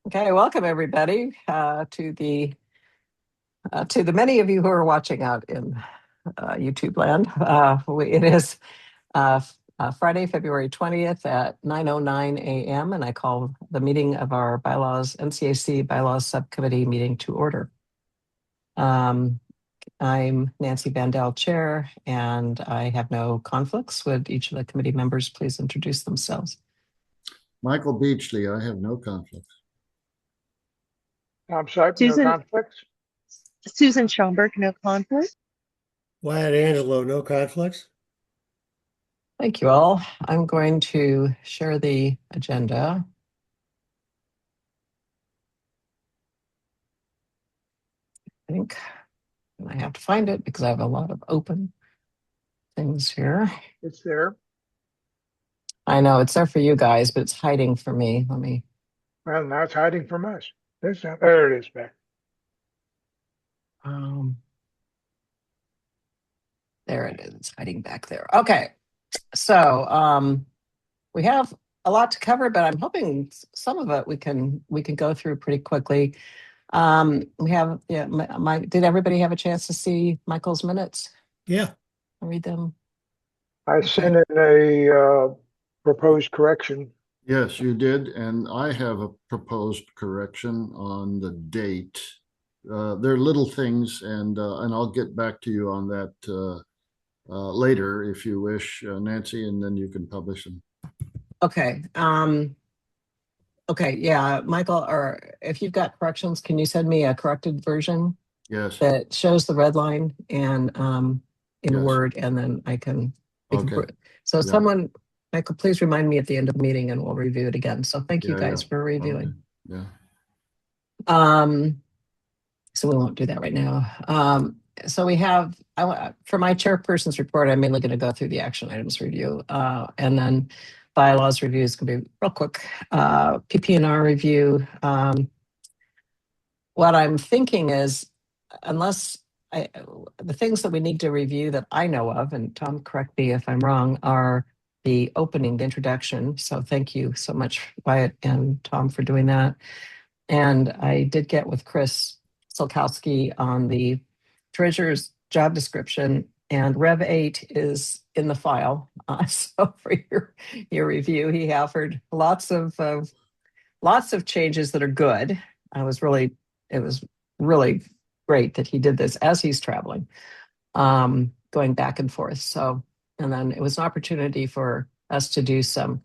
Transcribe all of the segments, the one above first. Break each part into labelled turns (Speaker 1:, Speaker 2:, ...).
Speaker 1: Okay, welcome everybody to the many of you who are watching out in YouTube land. It is Friday, February 20th at 9:09 a.m. and I call the meeting of our NCAC Bylaws Subcommittee meeting to order. I'm Nancy Bandel, Chair, and I have no conflicts. Would each of the committee members please introduce themselves?
Speaker 2: Michael Beachley, I have no conflicts.
Speaker 3: Tom Sype, no conflicts.
Speaker 4: Susan Schomburg, no conflict.
Speaker 5: Wyatt Angelo, no conflicts.
Speaker 1: Thank you all. I'm going to share the agenda. I think I have to find it because I have a lot of open things here.
Speaker 3: It's there.
Speaker 1: I know it's there for you guys, but it's hiding for me.
Speaker 3: Well, now it's hiding from us. There it is back.
Speaker 1: There it is. It's hiding back there. Okay. So we have a lot to cover, but I'm hoping some of it we can go through pretty quickly. We have, did everybody have a chance to see Michael's minutes?
Speaker 5: Yeah.
Speaker 1: Read them.
Speaker 3: I sent in a proposed correction.
Speaker 2: Yes, you did, and I have a proposed correction on the date. They're little things, and I'll get back to you on that later if you wish, Nancy, and then you can publish them.
Speaker 1: Okay. Okay. Yeah, Michael, or if you've got corrections, can you send me a corrected version?
Speaker 2: Yes.
Speaker 1: That shows the red line and in
Speaker 2: Yes.
Speaker 1: Word, and then I can.
Speaker 2: Okay.
Speaker 1: So
Speaker 2: Yeah.
Speaker 1: someone, Michael, please remind me at the end of the meeting, and we'll review it again. So thank you guys for reviewing.
Speaker 2: Okay. Yeah.
Speaker 1: So we won't do that right now. So we have, for my chairperson's report, I'm mainly going to go through the action items review, and then bylaws review is going to be real quick. PP&R review. What I'm thinking is, the things that we need to review that I know of, and Tom, correct me if I'm wrong, are the opening, the introduction. So thank you so much, Wyatt and Tom, for doing that. And I did get with Chris Solkowski on the treasurer's job description, and Rev 8 is in the file. So for your review, he offered lots of changes that are good. It was really great that he did this as he's traveling, going back and forth. So, and then it was an opportunity for us to do some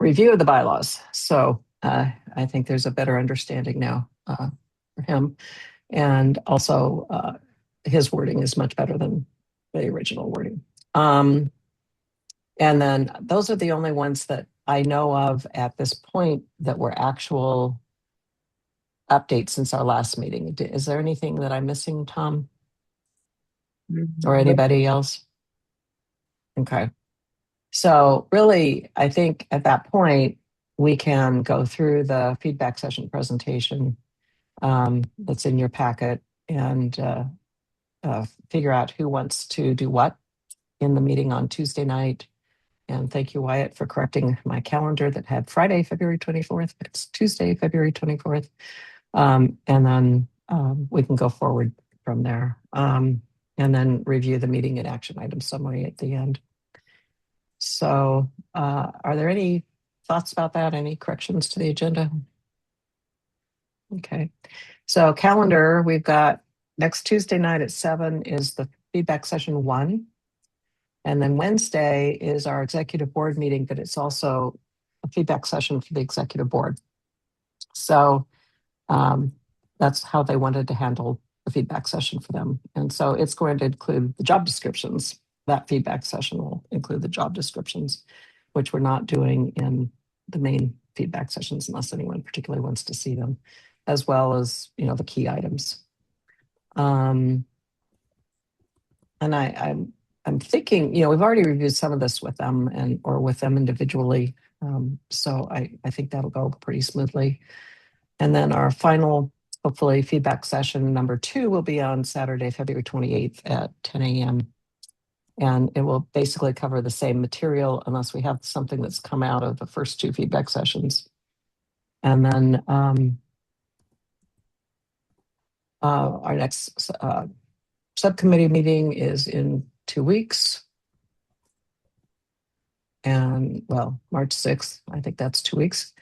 Speaker 1: review of the bylaws. So I think there's a better understanding now for him. And also his wording is much better than the original wording. And then those are the only ones that I know of at this point that were actual updates since our last meeting. Is there anything that I'm missing, Tom? Or anybody else? Okay. So really, I think at that point, we can go through the feedback session presentation that's in your packet and figure out who wants to do what in the meeting on Tuesday night. And thank you, Wyatt, for correcting my calendar that had Friday, February 24th. It's Tuesday, February 24th. And then we can go forward from there. And then review the meeting and action item summary at the end. So are there any thoughts about that? Any corrections to the agenda? Okay. So calendar, we've got next Tuesday night at 7 is the feedback session 1. And then Wednesday is our executive board meeting, but it's also a feedback session for the executive board. So that's how they wanted to handle the feedback session for them. And so it's going to include the job descriptions. That feedback session will include the job descriptions, which we're not doing in the main feedback sessions unless anyone particularly wants to see them, as well as, the key items. And I'm thinking, we've already reviewed some of this with them or with them individually. So I think that'll go pretty smoothly. And then our final, hopefully, feedback session number 2 will be on Saturday, February 28th at 10 a.m. And it will basically cover the same material unless we have something that's come out of the first 2 feedback sessions. And then our next subcommittee meeting is in 2 weeks. And well, March 6th, I think that's 2 weeks.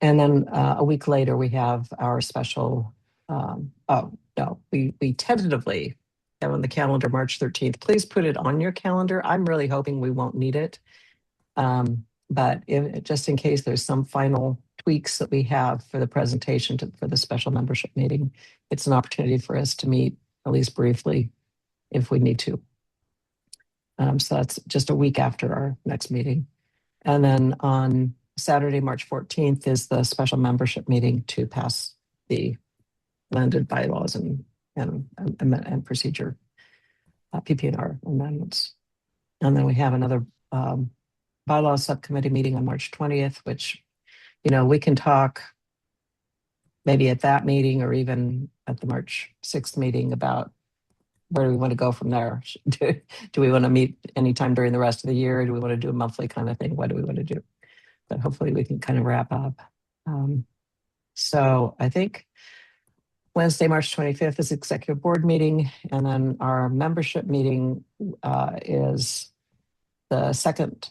Speaker 1: And then a week later, we have our special, oh, no, we tentatively have on the calendar March 13th. Please put it on your calendar. I'm really hoping we won't need it. But just in case there's some final tweaks that we have for the presentation for the special membership meeting, it's an opportunity for us to meet at least briefly if we need to. So that's just a week after our next meeting. And then on Saturday, March 14th is the special membership meeting to pass the amended bylaws and procedure, PP&R amendments. And then we have another bylaws subcommittee meeting on March 20th, which, we can talk maybe at that meeting or even at the March 6th meeting about where do we want to go from there. Do we want to meet anytime during the rest of the year? Do we want to do a monthly kind of thing? What do we want to do? But hopefully we can kind of wrap up. So I think Wednesday, March 25th is executive board meeting. And then our membership meeting is the second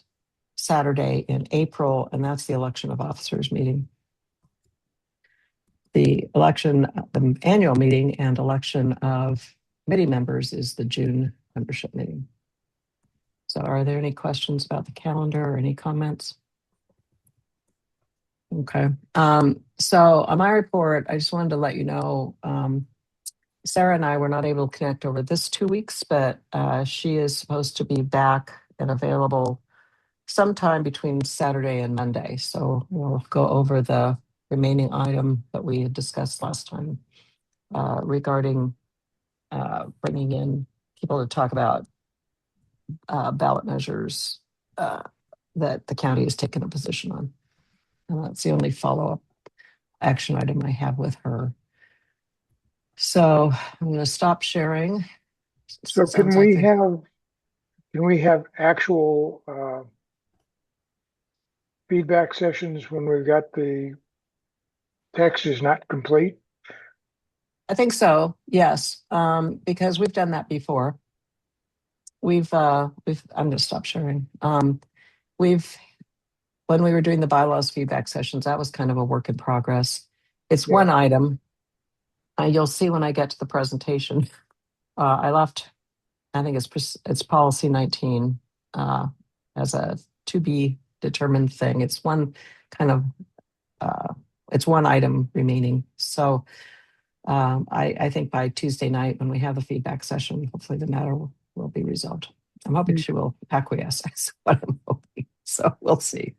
Speaker 1: Saturday in April, and that's the election of officers meeting. The annual meeting and election of committee members is the June membership meeting. So are there any questions about the calendar or any comments? Okay. So on my report, I just wanted to let you know, Sarah and I were not able to connect over this 2 weeks, but she is supposed to be back and available sometime between Saturday and Monday. So we'll go over the remaining item that we had discussed last time regarding bringing in people to talk about ballot measures that the county has taken a position on. And that's the only follow-up action item I have with her. So I'm going to stop sharing.
Speaker 3: So can we have actual feedback sessions when we've got the text is not complete?
Speaker 1: I think so. Yes. Because we've done that before. I'm going to stop sharing. When we were doing the bylaws feedback sessions, that was kind of a work in progress. It's one item. You'll see when I get to the presentation. I left, I think it's policy 19 as a to be determined thing. It's one kind of, it's one item remaining. So I think by Tuesday night when we have a feedback session, hopefully the matter will be resolved. I'm hoping she will acquiesce. That's what I'm hoping. So we'll see.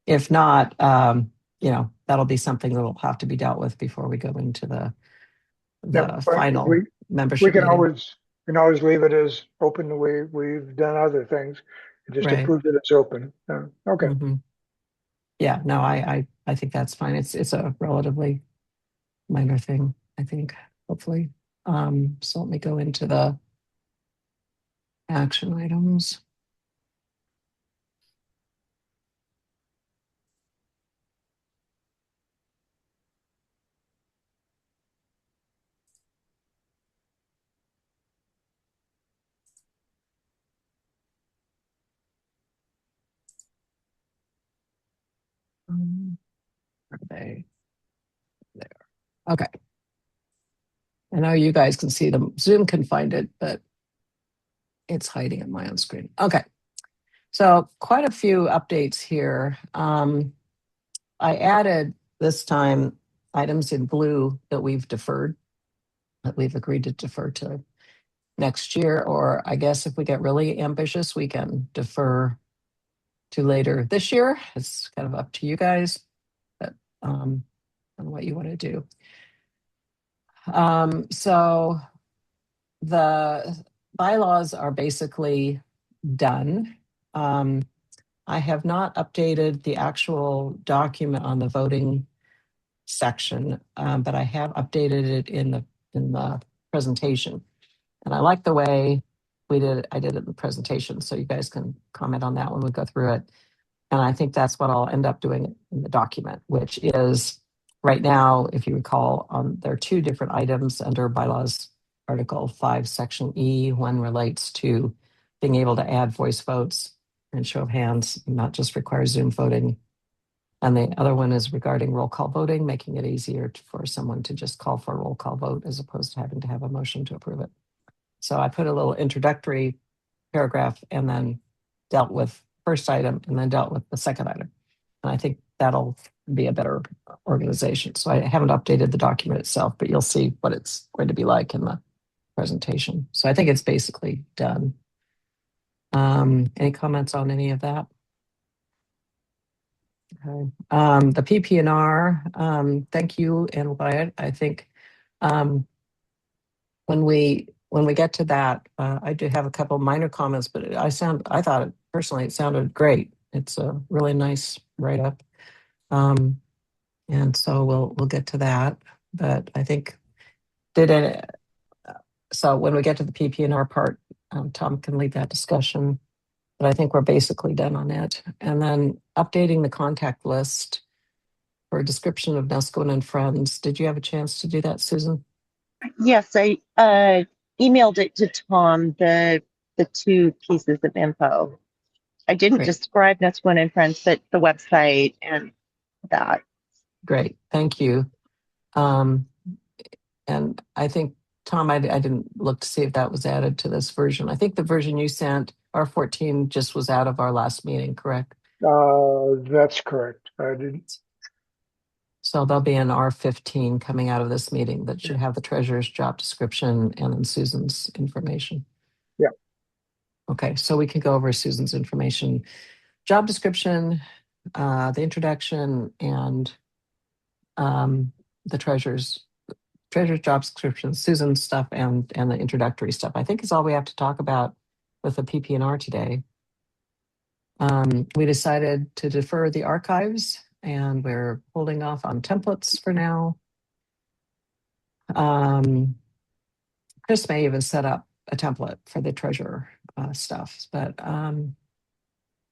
Speaker 1: If not, that'll be something that will have to be dealt with before we go into the final membership.
Speaker 3: We can always leave it as open the way we've done other things, and just approve that it's open. Okay.
Speaker 1: Mm-hmm. Yeah, no, I think that's fine. It's a relatively minor thing, I think, hopefully. So let me go into the action items. Are they there? Okay. I know you guys can see them. Zoom can find it, but it's hiding on my own screen. Okay. So quite a few updates here. I added this time items in blue that we've deferred, that we've agreed to defer to next year, or I guess if we get really ambitious, we can defer to later this year. It's kind of up to you guys, but on what you want to do. So the bylaws are basically done. I have not updated the actual document on the voting section, but I have updated it in the presentation. And I like the way I did it in the presentation, so you guys can comment on that when we go through it. And I think that's what I'll end up doing in the document, which is right now, if you recall, there are two different items under Bylaws Article 5, Section E. One relates to being able to add voice votes and show of hands, not just require Zoom voting. And the other one is regarding roll call voting, making it easier for someone to just call for a roll call vote as opposed to having to have a motion to approve it. So I put a little introductory paragraph and then dealt with first item and then dealt with the second item. And I think that'll be a better organization. So I haven't updated the document itself, but you'll see what it's going to be like in the presentation. So I think it's basically done. Any comments on any of that? Okay. The PP&R, thank you and Wyatt. I think when we get to that, I do have a couple minor comments, but I thought it personally, it sounded great. It's a really nice write-up. And so we'll get to that. But I think so when we get to the PP&R part, Tom can lead that discussion. But I think we're basically done on it. And then updating the contact list for a description of Nescoin and Friends. Did you have a chance to do that, Susan?
Speaker 4: Yes, I emailed it to Tom, the two pieces of info. I didn't
Speaker 1: Great.
Speaker 4: describe Nesquin and Friends, but the website and that.
Speaker 1: Great, thank you. And I think, Tom, I didn't look to see if that was added to this version. I think the version you sent, R14, just was out of our last meeting, correct?
Speaker 3: That's correct. I didn't.
Speaker 1: So there'll be an R15 coming out of this meeting that should have the treasurer's job description and then Susan's information.
Speaker 3: Yeah.
Speaker 1: Okay, so we can go over Susan's information, job description, the introduction, and the treasurer's job description, Susan's stuff, and the introductory stuff. I think is all we have to talk about with the PP&R today. We decided to defer the archives, and we're holding off on templates for now. Chris may even set up a template for the treasurer stuff, but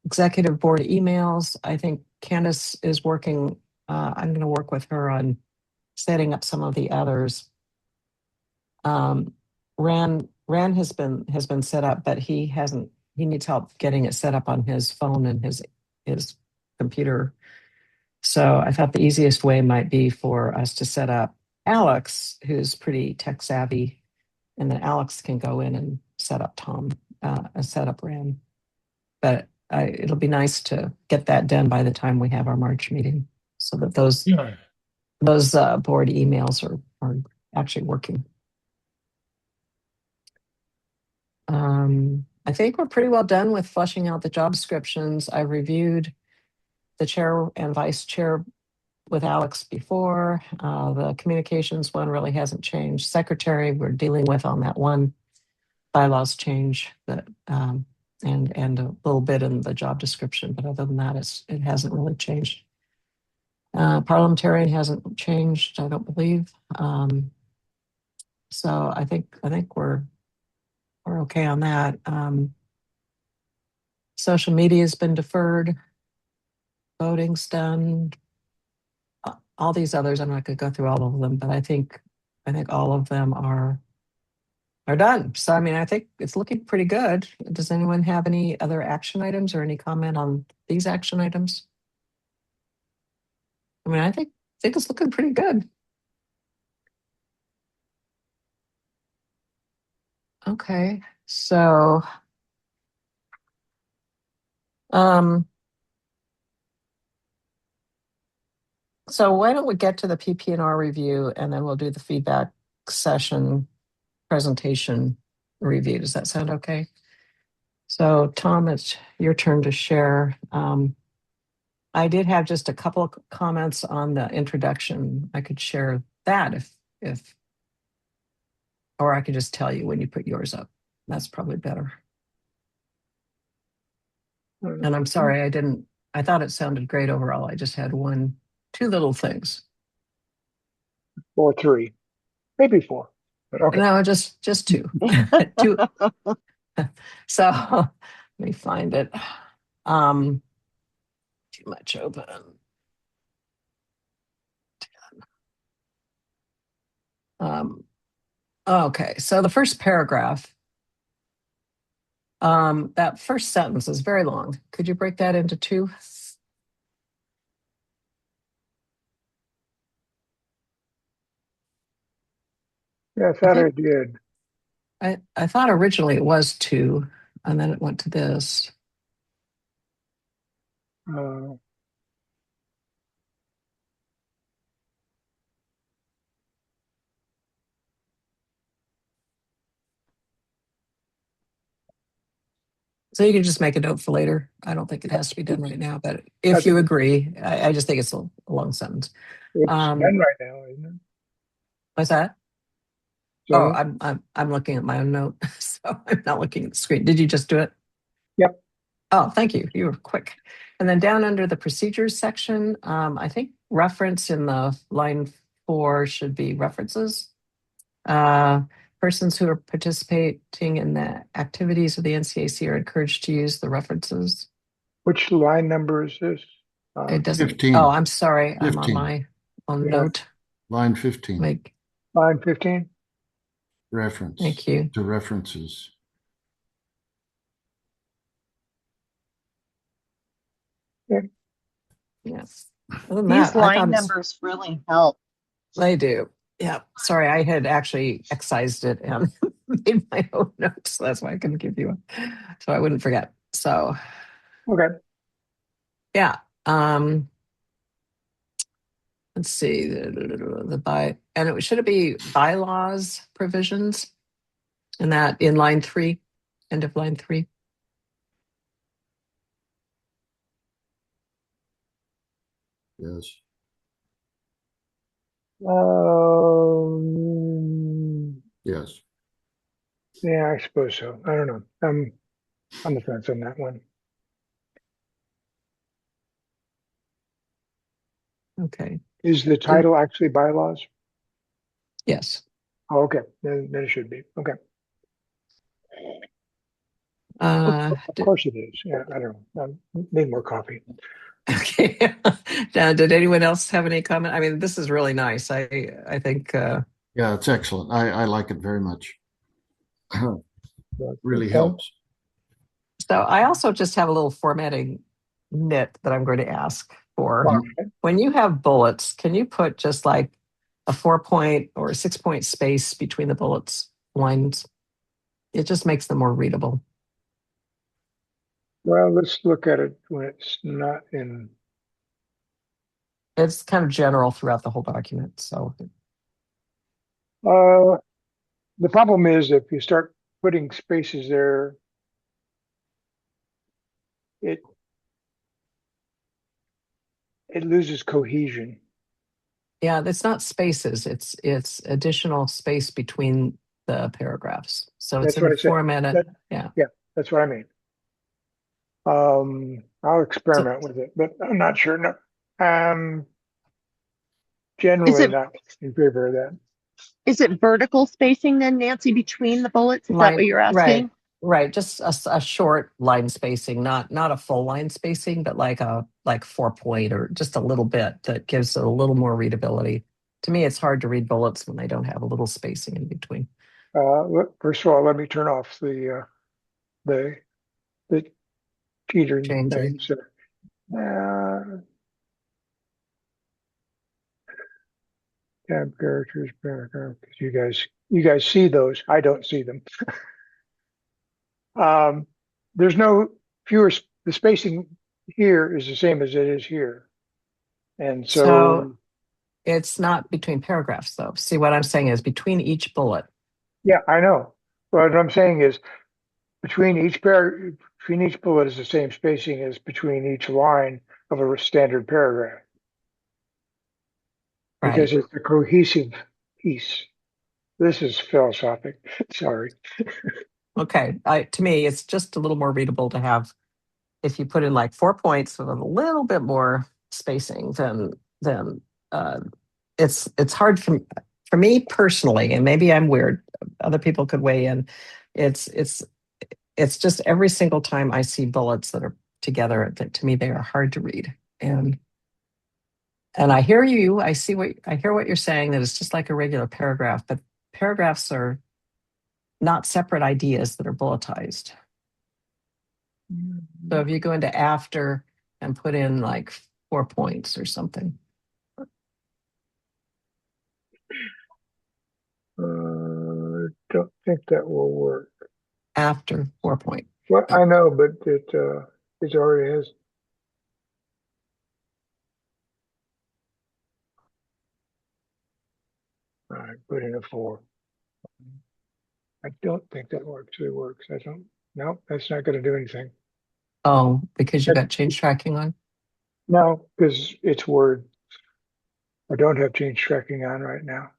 Speaker 1: executive board emails, I think Candace is working. I'm going to work with her on setting up some of the others. Ran has been set up, but he needs help getting it set up on his phone and his computer. So I thought the easiest way might be for us to set up Alex, who's pretty tech savvy, and then Alex can go in and set up set up Ran. But it'll be nice to get that done by the time we have our March meeting, so that those board emails are actually working. I think we're pretty well done with fleshing out the job descriptions. I reviewed the chair and vice chair with Alex before. The communications one really hasn't changed. Secretary, we're dealing with on that one bylaws change that and a little bit in the job description, but other than that, it hasn't really changed. Parliamentarian hasn't changed, I don't believe. So I think we're okay on that. Social media has been deferred. Voting's done. All these others, I'm not going to go through all of them, but I think all of them are done. So I mean, I think it's looking pretty good. Does anyone have any other action items or any comment on these action items? I mean, I think it's looking pretty good. Okay, so so why don't we get to the PP&R review, and then we'll do the feedback session presentation review. Does that sound okay? So Tom, it's your turn to share. I did have just a couple of comments on the introduction. I could share that if or I could just tell you when you put yours up. That's probably better. And I'm sorry, I thought it sounded great overall. I just had two little things.
Speaker 3: Or three, maybe four. But okay.
Speaker 1: No, just two. Two. So let me find it. too much open. Okay, so the first paragraph, that first sentence is very long. Could you break that into two?
Speaker 3: Yeah, I thought I did.
Speaker 1: I thought originally it was two, and then it went to this.
Speaker 3: Uh,
Speaker 1: So you can just make a note for later. I don't think it has to be done right now, but if you agree, I just think it's a long sentence.
Speaker 3: it's done right now, isn't it?
Speaker 1: What's that?
Speaker 3: So,
Speaker 1: Oh, I'm looking at my own note, so I'm not looking at the screen. Did you just do it?
Speaker 3: Yep.
Speaker 1: Oh, thank you. You were quick. And then down under the procedures section, I think reference in the line 4 should be references. Persons who are participating in the activities of the NCAC are encouraged to use the references.
Speaker 3: which line number is this?
Speaker 1: It doesn't.
Speaker 2: 15.
Speaker 1: Oh, I'm sorry. I'm on
Speaker 2: 15.
Speaker 1: my own
Speaker 3: Yeah.
Speaker 1: note.
Speaker 2: Line 15,
Speaker 3: Line 15?
Speaker 2: reference
Speaker 1: Thank you.
Speaker 2: to references.
Speaker 1: Yes. Other than
Speaker 4: These
Speaker 1: that, I thought
Speaker 4: line
Speaker 1: it's-
Speaker 4: numbers really help.
Speaker 1: They do. Yeah. Sorry, I had actually excised it and made my own notes. So that's why I couldn't give you so I wouldn't forget. So
Speaker 3: Okay.
Speaker 1: yeah. Let's see should it be bylaws provisions? And that in line 3, end of line 3.
Speaker 2: Yes. Yes.
Speaker 3: Yeah, I suppose so. I don't know. I'm on the fence on that one.
Speaker 1: Okay.
Speaker 3: Is the title actually bylaws?
Speaker 1: Yes.
Speaker 3: Oh, okay. Then it should be. Okay.
Speaker 1: Uh,
Speaker 3: Of course it is. Yeah, I don't know. Need more coffee.
Speaker 1: okay. Now, did anyone else have any comment? I mean, this is really nice. I think
Speaker 2: Yeah, it's excellent. I like it very much. Really
Speaker 3: Okay.
Speaker 2: helps.
Speaker 1: so. I also just have a little formatting nit that I'm going to ask for.
Speaker 3: Okay.
Speaker 1: When you have bullets, can you put just like a 4-point or a 6-point space between the bullets lines? It just makes them more readable.
Speaker 3: Well, let's look at it when it's not in.
Speaker 1: It's kind of general throughout the whole document. So
Speaker 3: The problem is if you start putting spaces there, it loses cohesion.
Speaker 1: yeah, it's not spaces. It's additional space between the paragraphs. So it's
Speaker 3: That's what I said.
Speaker 1: formatted.
Speaker 3: Yeah, that's what I mean. I'll experiment with it, but I'm not sure. No, generally not in favor of that.
Speaker 4: Is it vertical spacing then, Nancy, between the bullets? Is that
Speaker 1: Line,
Speaker 4: what you're asking?
Speaker 1: Right. Just a short line spacing, not a full line spacing, but like 4-point or just a little bit that gives it a little more readability. To me, it's hard to read bullets when they don't have a little spacing in between.
Speaker 3: First of all, let me turn off the teetering
Speaker 1: Changing.
Speaker 3: things. Tab characters, paragraph. You guys see those. I don't see them. There's no fewer. The spacing here is the same as it is here, and so
Speaker 1: it's not between paragraphs, though. See, what I'm saying is between each bullet.
Speaker 3: yeah, I know. But what I'm saying is between each bullet is the same spacing as between each line of a standard paragraph.
Speaker 1: Right.
Speaker 3: Because it's a cohesive piece. This is philosophic. Sorry.
Speaker 1: Okay. To me, it's just a little more readable to have. If you put in like 4 points with a little bit more spacing, then it's hard for me personally, and maybe I'm weird. Other people could weigh in. It's just every single time I see bullets that are together, that to me they are hard to read. And I hear you. I hear what you're saying, that it's just like a regular paragraph, but paragraphs are not separate ideas that are bulletized. So if you go into after and put in like 4 points or something.
Speaker 3: Don't think that will work.
Speaker 1: After 4 point.
Speaker 3: Well, I know, but it already has. All right, put in a 4. I don't think that actually works. I don't. No, that's not going to do anything.
Speaker 1: Oh, because you got change tracking on?
Speaker 3: No, because it's Word. I don't have change tracking on right now.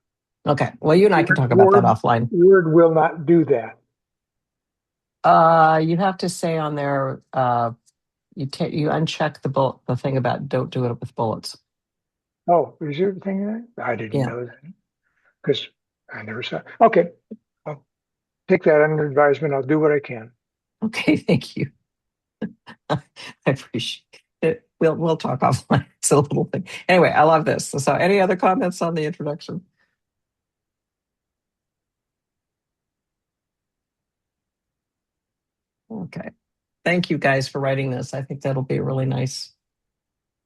Speaker 1: Okay. Well, you and I can talk about that offline.
Speaker 3: Word will not do that.
Speaker 1: You have to say on there, you uncheck the thing about don't do it with bullets.
Speaker 3: Oh, is there a thing in that? I didn't
Speaker 1: Yeah.
Speaker 3: know that because I never saw. Okay, I'll take that under advisement. I'll do what I can.
Speaker 1: Okay, thank you. I appreciate it. We'll talk offline. It's a little thing. Anyway, I love this. So any other comments on the introduction? Okay. Thank you guys for writing this. I think that'll be really nice.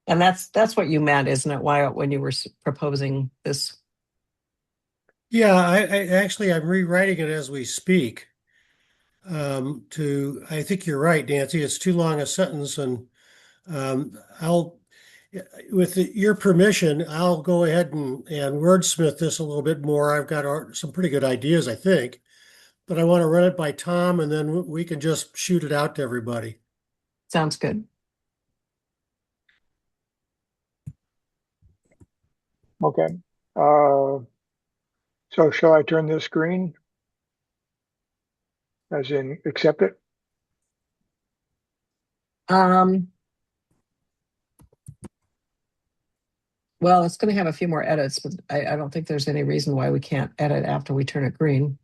Speaker 1: And that's what you meant, isn't it? Why when you were proposing this?
Speaker 5: Yeah, I'm rewriting it as we speak. I think you're right, Nancy. It's too long a sentence, and with your permission, I'll go ahead and wordsmith this a little bit more. I've got some pretty good ideas, I think, but I want to run it by Tom, and then we can just shoot it out to everybody.
Speaker 1: Sounds good.
Speaker 3: Okay. So shall I turn this green? As in accept it?
Speaker 1: Well, it's going to have a few more edits, but I don't think there's any reason why we can't edit after we turn it green.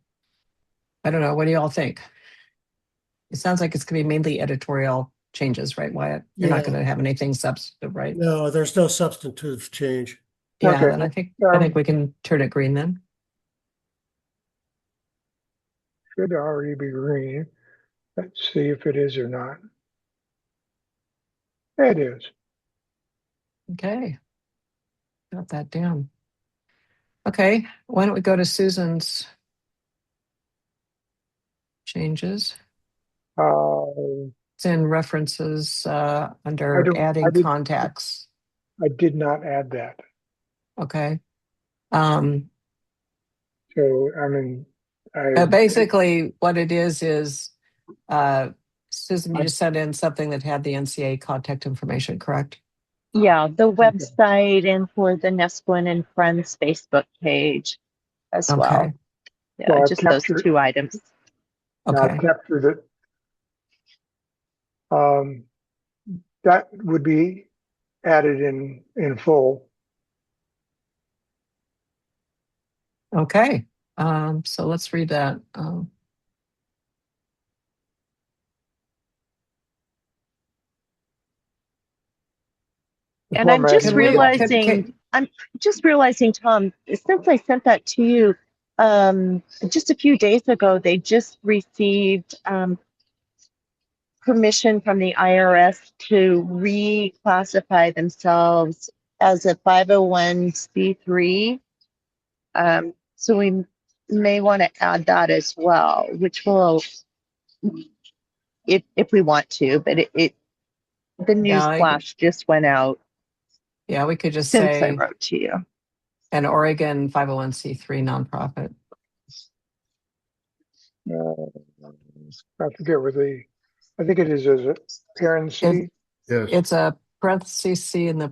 Speaker 1: I don't know. What do you all think? It sounds like it's going to be mainly editorial changes, right, Wyatt? You're not going to have anything substantive, right?
Speaker 5: No, there's no substantive change.
Speaker 1: Yeah,
Speaker 3: Okay.
Speaker 1: then I think we can turn it green then.
Speaker 3: Should already be green. Let's see if it is or not. It is.
Speaker 1: Okay. Got that down. Okay. Why don't we go to Susan's changes? It's in references under adding contacts.
Speaker 3: I did not add that.
Speaker 1: Okay.
Speaker 3: So, I mean,
Speaker 1: basically what it is Susan, you just sent in something that had the NCA contact information, correct?
Speaker 4: Yeah, the website and for the Nesquin and Friends Facebook page as well. Yeah,
Speaker 3: well,
Speaker 4: just those 2 items.
Speaker 1: Okay.
Speaker 3: I've captured it. That would be added in full.
Speaker 1: Okay. So let's read that.
Speaker 4: And I'm just realizing, Tom, since I sent that to you just a few days ago, they just received permission from the IRS to reclassify themselves as a 501c3. So we may want to add that as well, which will, if we want to, but the news flash just went out.
Speaker 1: Yeah, we could just
Speaker 4: since
Speaker 1: say
Speaker 4: I wrote to you.
Speaker 1: An Oregon 501c3 nonprofit.
Speaker 3: I forget I think it is as a parent C.
Speaker 2: Yes.
Speaker 1: It's a parentheses C in the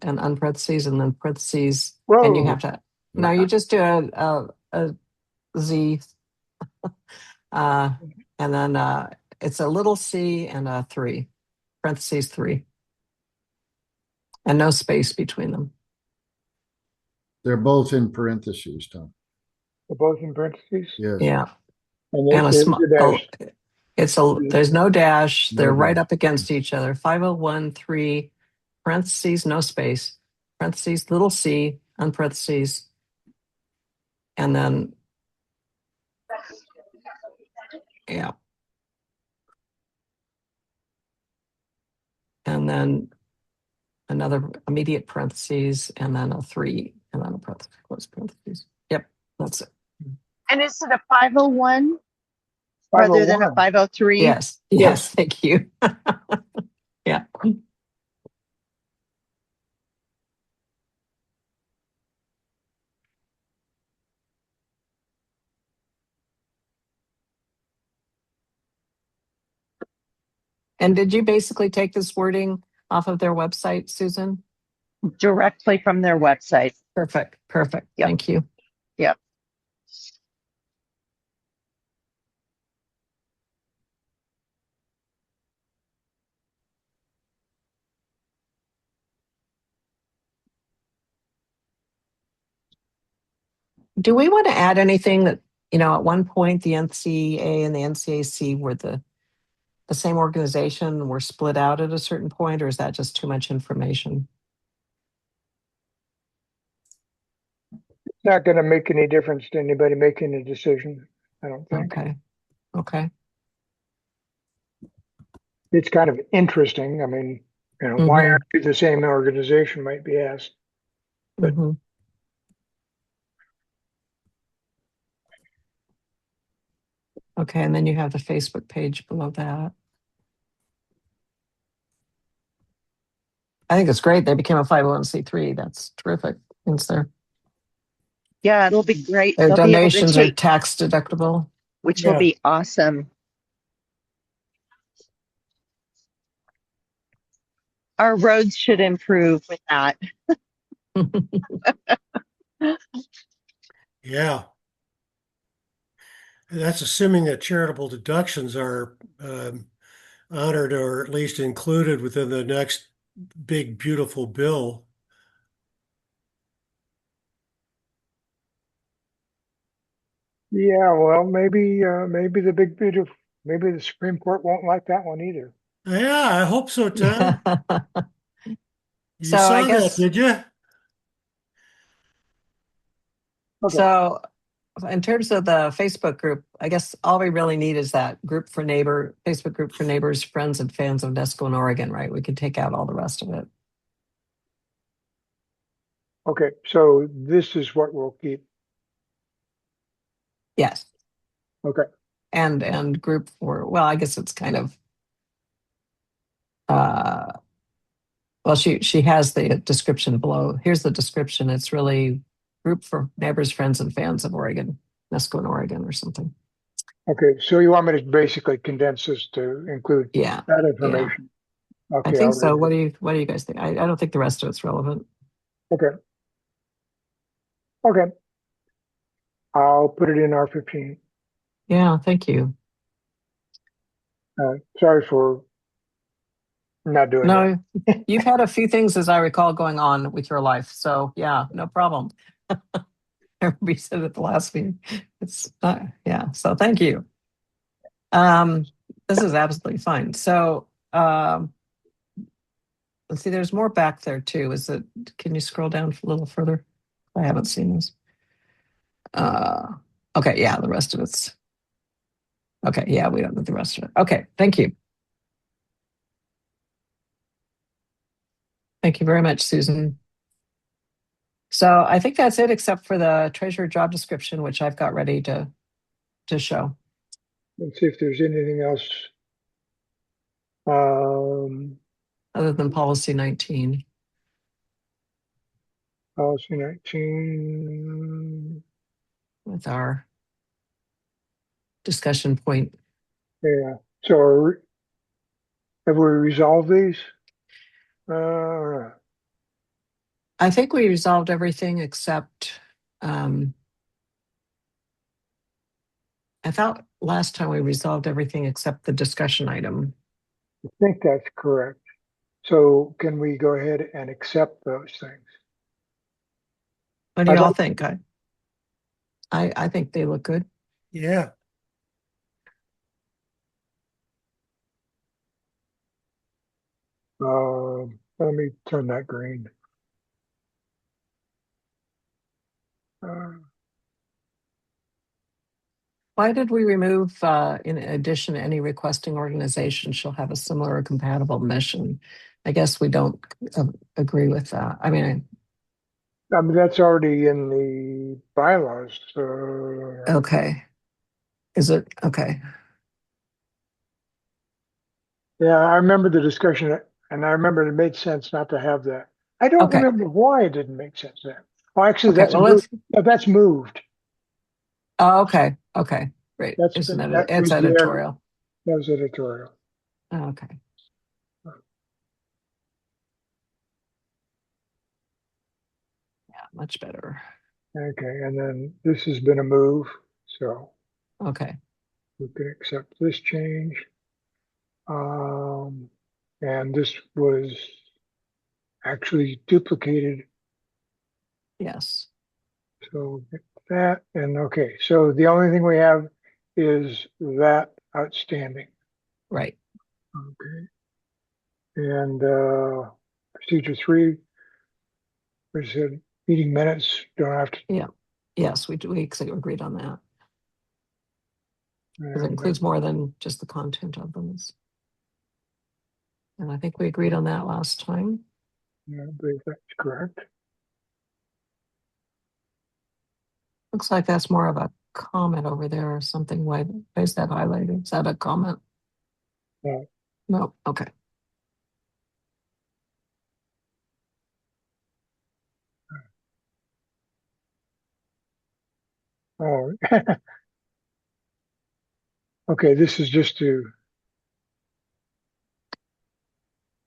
Speaker 1: and unparentheses and then parentheses.
Speaker 3: Whoa.
Speaker 1: And you have to, no, you just do a Z. And then it's a little c and a 3, parentheses 3. And no space between them.
Speaker 2: They're both in parentheses, Tom.
Speaker 3: They're both in parentheses?
Speaker 2: Yes.
Speaker 1: Yeah.
Speaker 3: And
Speaker 1: a small dash. There's no dash. They're right up against each other. 501(3) parentheses, no space, parentheses, little c, unparentheses, and then, yeah. And then another immediate parentheses, and then a 3, and then a parentheses, close parentheses. Yep, that's it.
Speaker 4: And is it a 501 rather than a
Speaker 3: 501.
Speaker 4: 503?
Speaker 1: Yes, yes, thank you. Yeah. And did you basically take this wording off of their website, Susan?
Speaker 4: Directly from their website.
Speaker 1: Perfect, perfect.
Speaker 4: Yep.
Speaker 1: Thank you.
Speaker 4: Yep.
Speaker 1: Do we want to add anything that, at one point the NCA and the NCAC were the same organization, were split out at a certain point, or is that just too much information?
Speaker 3: It's not going to make any difference to anybody making a decision, I don't think.
Speaker 1: Okay. Okay.
Speaker 3: It's kind of interesting. I mean, why aren't you the same organization might be asked. But
Speaker 1: Mhm. Okay, and then you have the Facebook page below that. I think it's great. They became a 501c3. That's terrific. It's
Speaker 4: Yeah, it'll be great.
Speaker 1: their
Speaker 4: They'll be able to
Speaker 1: donations are
Speaker 4: take,
Speaker 1: tax deductible.
Speaker 4: which
Speaker 5: Yeah.
Speaker 4: will be awesome. Our roads should improve with that.
Speaker 5: Yeah. And that's assuming that charitable deductions are honored or at least included within the next big, beautiful bill.
Speaker 3: yeah, well, maybe maybe the Supreme Court won't like that one either.
Speaker 5: Yeah, I hope so, Tom. You
Speaker 1: So I
Speaker 5: saw
Speaker 1: guess-
Speaker 5: that, did you?
Speaker 3: Okay.
Speaker 1: So in terms of the Facebook group, I guess all we really need is that Facebook group for neighbors, friends, and fans of Nesco and Oregon, right? We can take out all the rest of it.
Speaker 3: Okay, so this is what we'll keep.
Speaker 1: Yes.
Speaker 3: Okay.
Speaker 1: And group for, well, I guess it's kind of, well, she has the description below. Here's the description. It's really group for neighbors, friends, and fans of Oregon, Nesco and Oregon or something.
Speaker 3: Okay, so you want me to basically condense this to include
Speaker 1: Yeah.
Speaker 3: that information? Okay,
Speaker 1: I think
Speaker 3: I'll
Speaker 1: so.
Speaker 3: read
Speaker 1: What do you guys think? I don't think the rest of it's relevant.
Speaker 3: it. Okay. Okay. I'll put it in R15.
Speaker 1: Yeah, thank you.
Speaker 3: Sorry for not doing that.
Speaker 1: No, you've had a few things, as I recall, going on with your life. So yeah, no problem. Everybody said at the last meeting. It's yeah. So thank you. This is absolutely fine. So let's see, there's more back there too. Can you scroll down a little further? I haven't seen this. Okay, yeah, the rest of it's okay. Yeah, we don't need the rest of it. Okay, thank you. Thank you very much, Susan. So I think that's it, except for the treasurer job description, which I've got ready to show.
Speaker 3: Let's see if there's anything else.
Speaker 1: Other than policy 19.
Speaker 3: Policy 19.
Speaker 1: With our discussion point.
Speaker 3: Yeah. So have we resolved these?
Speaker 1: I think we resolved everything except, I thought last time we resolved everything except the discussion item.
Speaker 3: I think that's correct. So can we go ahead and accept those things?
Speaker 1: What do
Speaker 3: I'd
Speaker 1: y'all
Speaker 3: like-
Speaker 1: think? I think they look good.
Speaker 5: Yeah.
Speaker 3: Let me turn that green. Uh,
Speaker 1: Why did we remove, in addition, any requesting organization shall have a similar or compatible mission? I guess we don't agree with that. I mean,
Speaker 3: that's already in the bylaws.
Speaker 1: okay. Is it? Okay.
Speaker 3: Yeah, I remember the discussion, and I remember it made sense not to have that. I don't
Speaker 1: Okay.
Speaker 3: remember why it didn't make sense then. Oh, actually,
Speaker 1: Okay. Well, let's.
Speaker 3: no, that's moved.
Speaker 1: Oh, okay. Okay. Great. Isn't it?
Speaker 3: That
Speaker 1: It's
Speaker 3: was the
Speaker 1: editorial.
Speaker 3: that was editorial.
Speaker 1: Oh, okay. Yeah, much better.
Speaker 3: Okay, and then this has been a move, so
Speaker 1: Okay.
Speaker 3: we can accept this change. Um, and this was actually duplicated,
Speaker 1: Yes.
Speaker 3: so get that, and okay, so the only thing we have is that outstanding.
Speaker 1: Right.
Speaker 3: Okay, and procedure 3, we said meeting minutes, don't have to.
Speaker 1: Yeah. Yes, we do. We agreed on that. Because it
Speaker 3: And,
Speaker 1: includes more than just the content of them. And I think we agreed on that last time.
Speaker 3: yeah, I believe that's correct.
Speaker 1: Looks like that's more of a comment over there or something. Why is that highlighted? Is that a comment?
Speaker 3: No.
Speaker 1: No. Okay.
Speaker 3: Oh, okay, this is just to,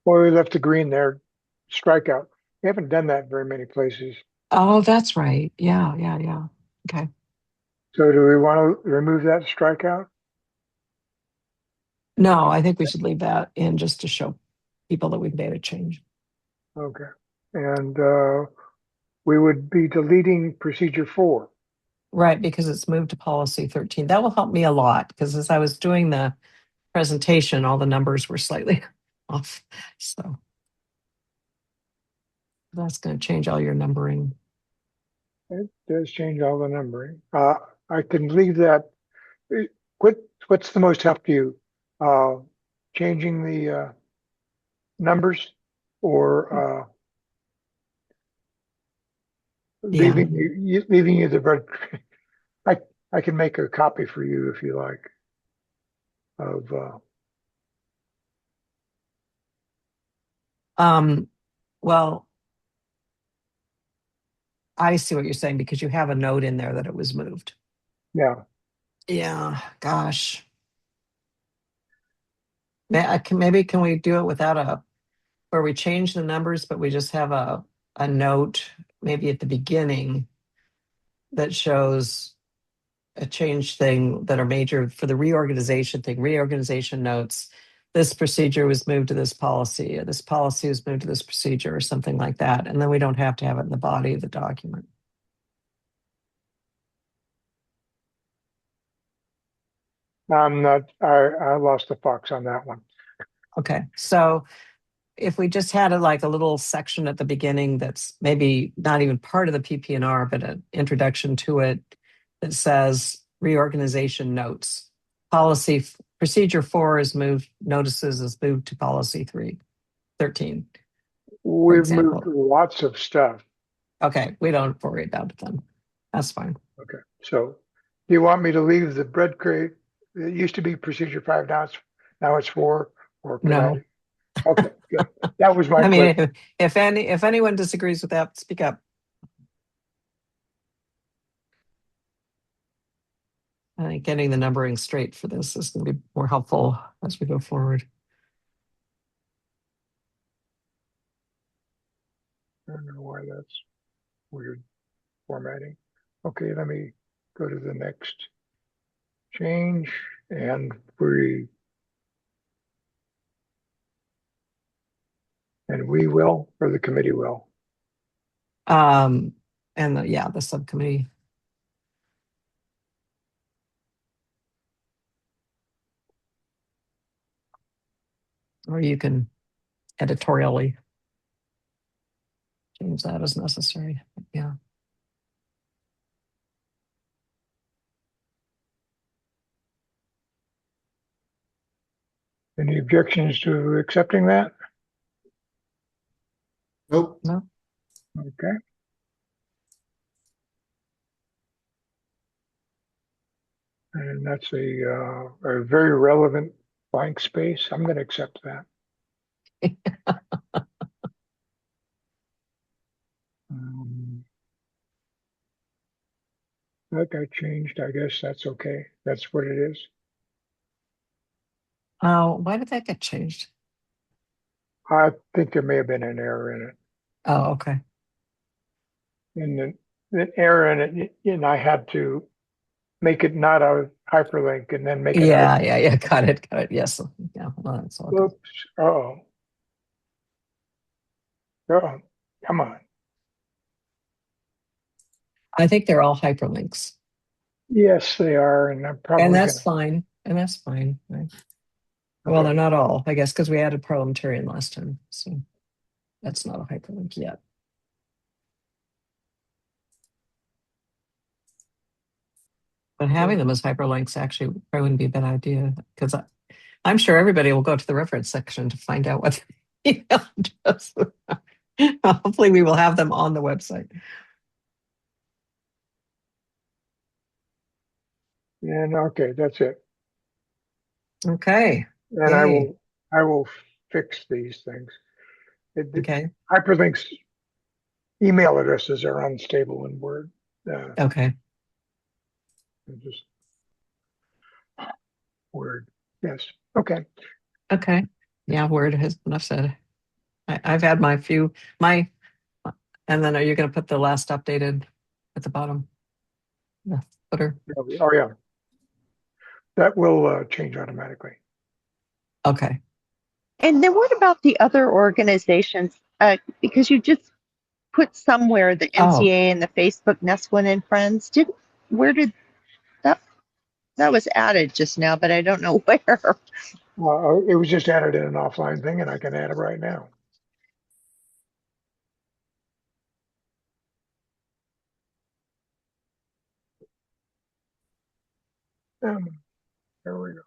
Speaker 3: well, we left the green there, strikeout. We haven't done that very many places.
Speaker 1: Oh, that's right. Yeah. Yeah. Yeah. Okay.
Speaker 3: So do we want to remove that strikeout?
Speaker 1: No, I think we should leave that in just to show people that we've made a change.
Speaker 3: Okay. And we would be deleting procedure 4.
Speaker 1: Right, because it's moved to policy 13. That will help me a lot because as I was doing the presentation, all the numbers were slightly off. So that's going to change all your numbering.
Speaker 3: It does change all the numbering. I can leave that. What, what's the most help to you? Changing the numbers or
Speaker 1: Yeah.
Speaker 3: leaving you the bread? I, I can make a copy for you if you like of,
Speaker 1: Well, I see what you're saying because you have a note in there that it was moved.
Speaker 3: yeah.
Speaker 1: Yeah, gosh. Maybe can we do it without where we change the numbers, but we just have a note maybe at the beginning that shows a change thing that are major for the reorganization thing, reorganization notes. This procedure was moved to this policy, or this policy was moved to this procedure, or something like that. And then we don't have to have it in the body of the document.
Speaker 3: I'm not, I lost the fox on that one.
Speaker 1: Okay. So if we just had like a little section at the beginning that's maybe not even part of the PP&R, but an introduction to it that says reorganization notes. Procedure 4 is moved, notices is moved to policy 13, for
Speaker 3: We've moved
Speaker 1: example.
Speaker 3: lots of stuff.
Speaker 1: Okay, we don't worry about it then. That's fine.
Speaker 3: Okay, so do you want me to leave the bread crate? It used to be procedure 5, now it's 4, or could
Speaker 1: No.
Speaker 3: I? Okay, good. That was my
Speaker 1: I
Speaker 3: question.
Speaker 1: mean, if anyone disagrees with that, speak up. I think getting the numbering straight for this is going to be more helpful as we go forward.
Speaker 3: I don't know why that's weird formatting. Okay, let me go to the next change and we will, or the committee will.
Speaker 1: And the subcommittee. Or you can editorially change that as necessary. Yeah.
Speaker 3: Any objections to accepting that?
Speaker 2: Nope.
Speaker 1: No.
Speaker 3: Okay. And that's a very relevant blank space. I'm going to accept that. Um, that got changed. I guess that's okay. That's what it is.
Speaker 1: Why did that get changed?
Speaker 3: I think there may have been an error in it.
Speaker 1: Oh, okay.
Speaker 3: And the error in it, and I had to make it not a hyperlink and then make it
Speaker 1: Yeah. Got it. Yes. Yeah. Well, that's all good.
Speaker 3: Oops. Uh-oh. Uh-oh. Come on.
Speaker 1: I think they're all hyperlinks,
Speaker 3: Yes, they are, and I'm probably
Speaker 1: and that's
Speaker 3: gonna.
Speaker 1: fine. And that's fine. Right? Well,
Speaker 3: Okay.
Speaker 1: they're not all, I guess, because we added parliamentarian last time, so that's not a hyperlink yet. But having them as hyperlinks actually probably wouldn't be a bad idea, because I'm sure everybody will go to the reference section to find out what the email address. Hopefully, we will have them on the website.
Speaker 3: And okay, that's it.
Speaker 1: Okay.
Speaker 3: And
Speaker 1: Yay.
Speaker 3: I will fix these things.
Speaker 1: Okay.
Speaker 3: Hyperlinks email addresses are unstable in Word.
Speaker 1: Okay.
Speaker 3: Just Word. Yes. Okay.
Speaker 1: Okay. Yeah. Word has enough said. I've had my, and then are you going to put the last updated at the bottom? The footer.
Speaker 3: Oh yeah. That will change automatically.
Speaker 1: Okay.
Speaker 4: And then what about the other organizations? Because you just put somewhere the
Speaker 1: Oh.
Speaker 4: NCA and the Facebook Nestlin and Friends. Where did that was added just now, but I don't know where.
Speaker 3: It was just added in an offline thing, and I can add it right now. There we go.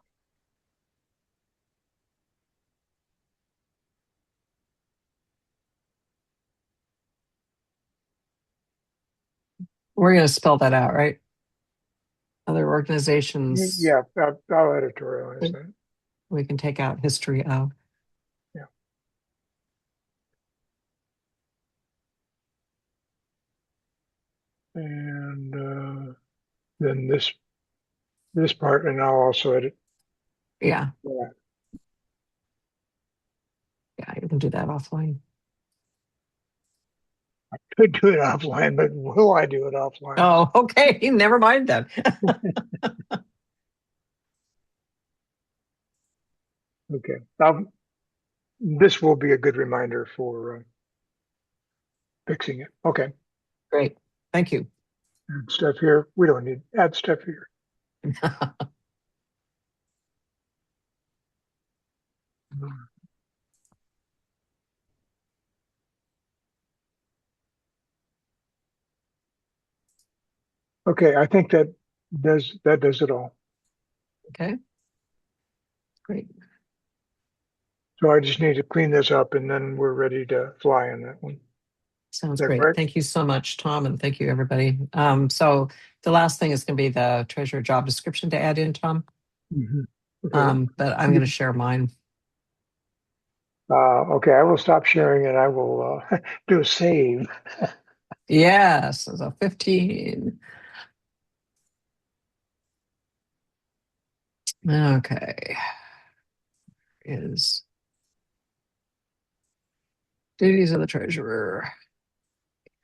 Speaker 1: We're going to spell that out, right? Other organizations.
Speaker 3: Yeah, I'll editorialize that.
Speaker 1: We can take out history out.
Speaker 3: Yeah. And then this part, and I'll also edit.
Speaker 1: Yeah.
Speaker 3: Yeah.
Speaker 1: Yeah, you can do that offline.
Speaker 3: I could do it offline, but will I do it offline?
Speaker 1: Oh, okay. Never mind then.
Speaker 3: Okay. This will be a good reminder for fixing it. Okay.
Speaker 1: Great. Thank you.
Speaker 3: Add stuff here. We don't need add stuff here. Okay, I think that does it all.
Speaker 1: Okay. Great.
Speaker 3: So I just need to clean this up, and then we're ready to fly on that one.
Speaker 1: Sounds
Speaker 3: Is that
Speaker 1: great.
Speaker 3: correct?
Speaker 1: Thank you so much, Tom, and thank you, everybody. So the last thing is going to be the treasurer job description to add in, Tom.
Speaker 3: Mm-hmm. Okay.
Speaker 1: But I'm going to share mine.
Speaker 3: Okay, I will stop sharing and I will do a save.
Speaker 1: Yes, so 15. Okay. Is duties of the treasurer.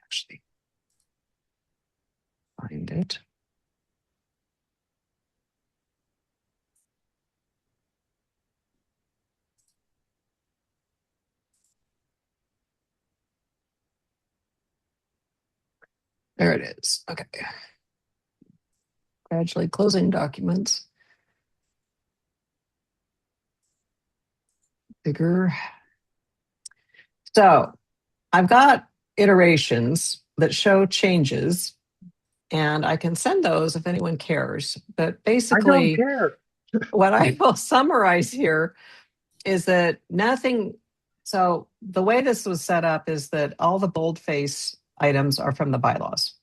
Speaker 1: Actually, find it. There it is. Okay. Gradually closing documents. Bigger. So I've got iterations that show changes, and I can send those if anyone cares. But
Speaker 3: I don't
Speaker 1: basically,
Speaker 3: care.
Speaker 1: what I will summarize here is that nothing. So the way this was set up is that all the boldface items are from the bylaws.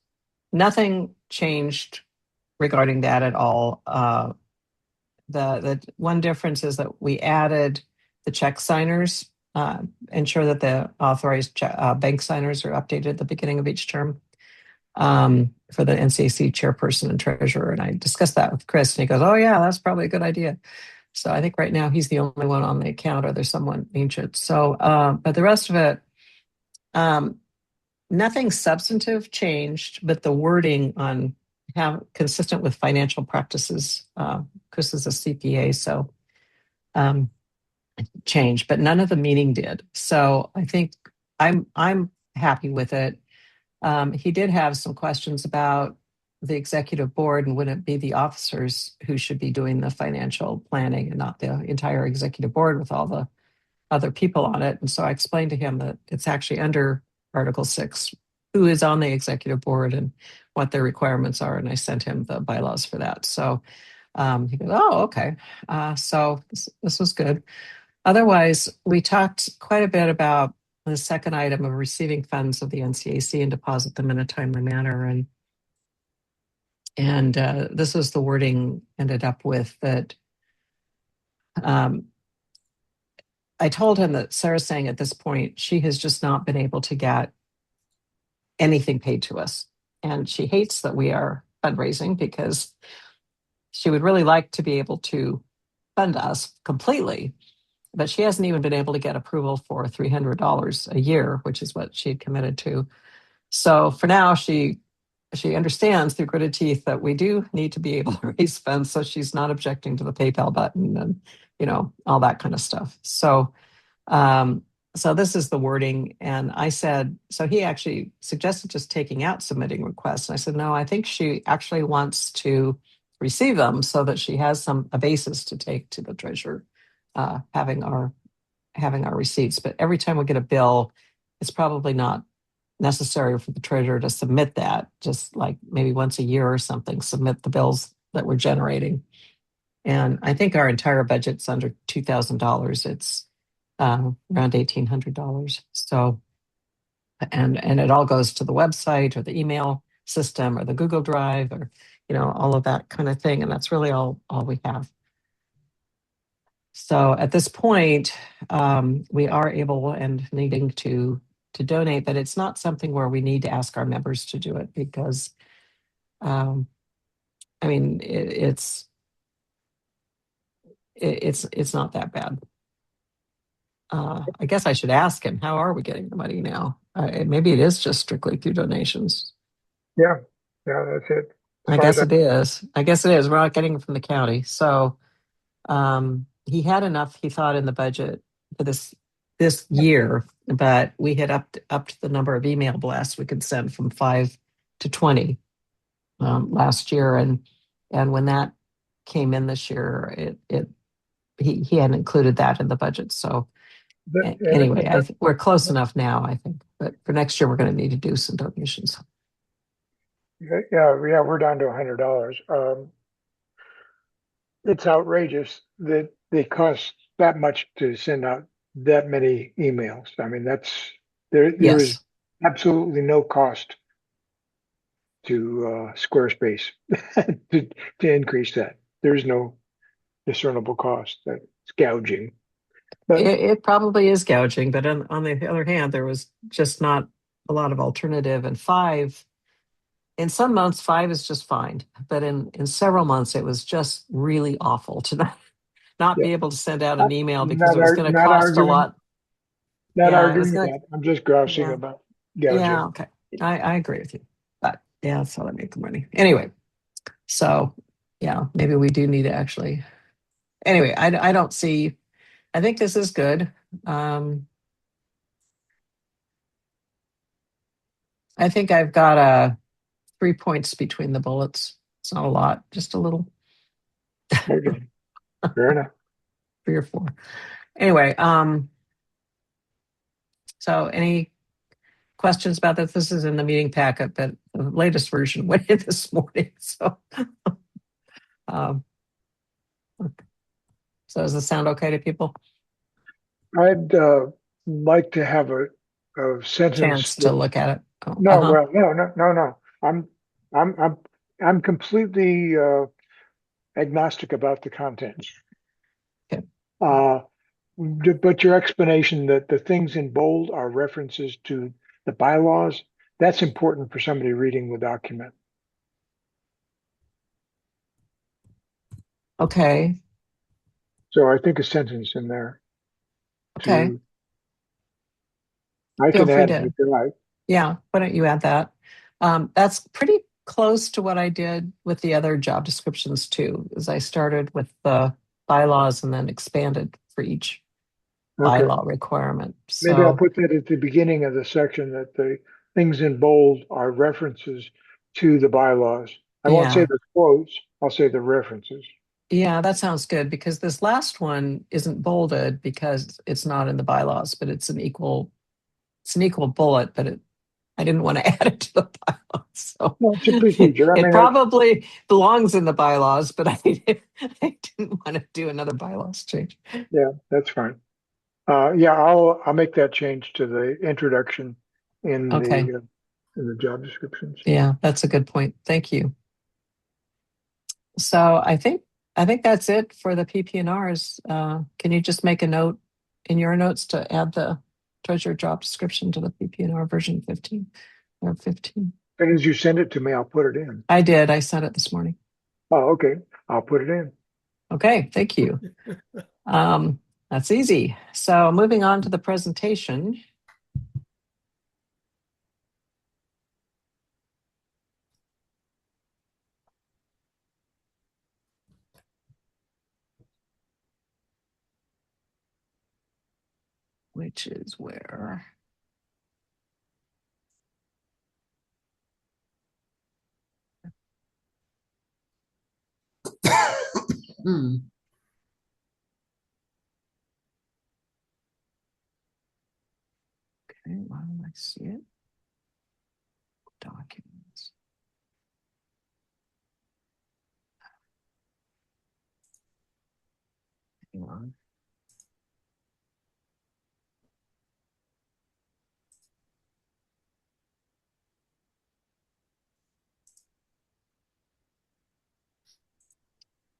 Speaker 1: Nothing changed regarding that at all. The one difference is that we added the check signers, ensure that the authorized bank signers are updated at the beginning of each term, for the NCAC chairperson and treasurer. And I discussed that with Chris, and he goes, "Oh yeah, that's probably a good idea." So I think right now he's the only one on the account, or there's someone ancient. So, but the rest of it, nothing substantive changed, but the wording on how consistent with financial practices. Chris is a CPA, so changed, but none of the meaning did. So I think I'm happy with it. He did have some questions about the executive board and wouldn't it be the officers who should be doing the financial planning and not the entire executive board with all the other people on it. And so I explained to him that it's actually under Article 6 who is on the executive board and what their requirements are. And I sent him the bylaws for that. So he goes, "Oh, okay." So this was good. Otherwise, we talked quite a bit about the second item of receiving funds of the NCAC and deposit them in a timely manner. And this was the wording ended up with that. I told him that Sarah's saying at this point, she has just not been able to get anything paid to us. And she hates that we are fundraising because she would really like to be able to fund us completely. But she hasn't even been able to get approval for $300 a year, which is what she had committed to. So for now, she understands through gritted teeth that we do need to be able to raise funds. So she's not objecting to the PayPal button and, all that kind of stuff. So, so this is the wording. And I said, so he actually suggested just taking out submitting requests. And I said, no, I think she actually wants to receive them so that she has a basis to take to the treasurer, having our receipts. But every time we get a bill, it's probably not necessary for the treasurer to submit that, just like maybe once a year or something, submit the bills that we're generating. And I think our entire budget's under $2,000. It's around $1,800. So, and it all goes to the website or the email system or the Google Drive or, all of that kind of thing. And that's really all we have. So at this point, we are able and needing to donate, but it's not something where we need to ask our members to do it because, it's not that bad. I guess I should ask him, how are we getting the money now? Maybe it is just strictly through donations.
Speaker 3: Yeah, that's it.
Speaker 1: I guess it is. We're not getting it from the county. So he had enough, he thought, in the budget for this year, but we had upped the number of email blasts we could send from 5 to 20 last year, and when that came in this year, he hadn't included that in the budget. So anyway, we're close enough now, I think. But for next year, we're going to need to do some donations.
Speaker 3: Yeah, we're down to $100. It's outrageous that they cost that much to send out that many emails. I mean, there is absolutely no cost to Squarespace to increase that. There's no discernible cost. That's gouging. But
Speaker 1: it probably is gouging, but on the other hand, there was just not a lot of alternative. And 5, in some months, 5 is just fine. But in several months, it was just really awful to not be able to send out an email because it was going to cost a lot.
Speaker 3: Not arguing that. I'm just grousing about gouging.
Speaker 1: Yeah, okay. I agree with you. But yeah, that's how I make the money. Anyway, so yeah, maybe we do need to actually. Anyway, I don't see. I think this is good. I think I've got 3 points between the bullets. It's not a lot, just a little.
Speaker 3: Okay. Fair enough.
Speaker 1: 3 or 4. Anyway, so any questions about that, this is in the meeting packet, but the latest version went in this morning. So, um, so does this sound okay to people?
Speaker 3: I'd like to have a sentence.
Speaker 1: Chance to look at it. Oh,
Speaker 3: No, well, no. I'm completely agnostic about the content.
Speaker 1: Okay.
Speaker 3: But your explanation that the things in bold are references to the bylaws, that's important for somebody reading the document.
Speaker 1: Okay.
Speaker 3: So I think a sentence in there.
Speaker 1: Okay.
Speaker 3: I
Speaker 1: Feel
Speaker 3: can
Speaker 1: free
Speaker 3: add it
Speaker 1: to.
Speaker 3: if you like.
Speaker 1: Yeah. Why don't you add that? That's pretty close to what I did with the other job descriptions too, is I started with the bylaws and then expanded for each
Speaker 3: Okay.
Speaker 1: bylaw requirement.
Speaker 3: Maybe I'll
Speaker 1: So
Speaker 3: put that at the beginning of the section, that the things in bold are references to the bylaws. I won't say
Speaker 1: yeah,
Speaker 3: the quotes, I'll say the references.
Speaker 1: yeah, that sounds good because this last one isn't bolded because it's not in the bylaws, but it's an equal bullet, but I didn't want to add it to the bylaws. So
Speaker 3: Well, it's a procedure. I
Speaker 1: it
Speaker 3: mean,
Speaker 1: probably belongs in the bylaws, but I didn't want to do another bylaws change.
Speaker 3: yeah, that's fine. Yeah, I'll make that change to the introduction in
Speaker 1: Okay.
Speaker 3: the job descriptions.
Speaker 1: Yeah, that's a good point. Thank you. So I think that's it for the PPNRs. Can you just make a note in your notes to add the treasurer job description to the PPNR version 15 or 15?
Speaker 3: And as you send it to me, I'll put it in.
Speaker 1: I did. I sent it this morning.
Speaker 3: Oh, okay. I'll put it in.
Speaker 1: Okay, thank you. That's easy. So moving on to the presentation. Which is where?
Speaker 2: Hmm.
Speaker 1: Okay, why don't I see it? Documents. Hang on.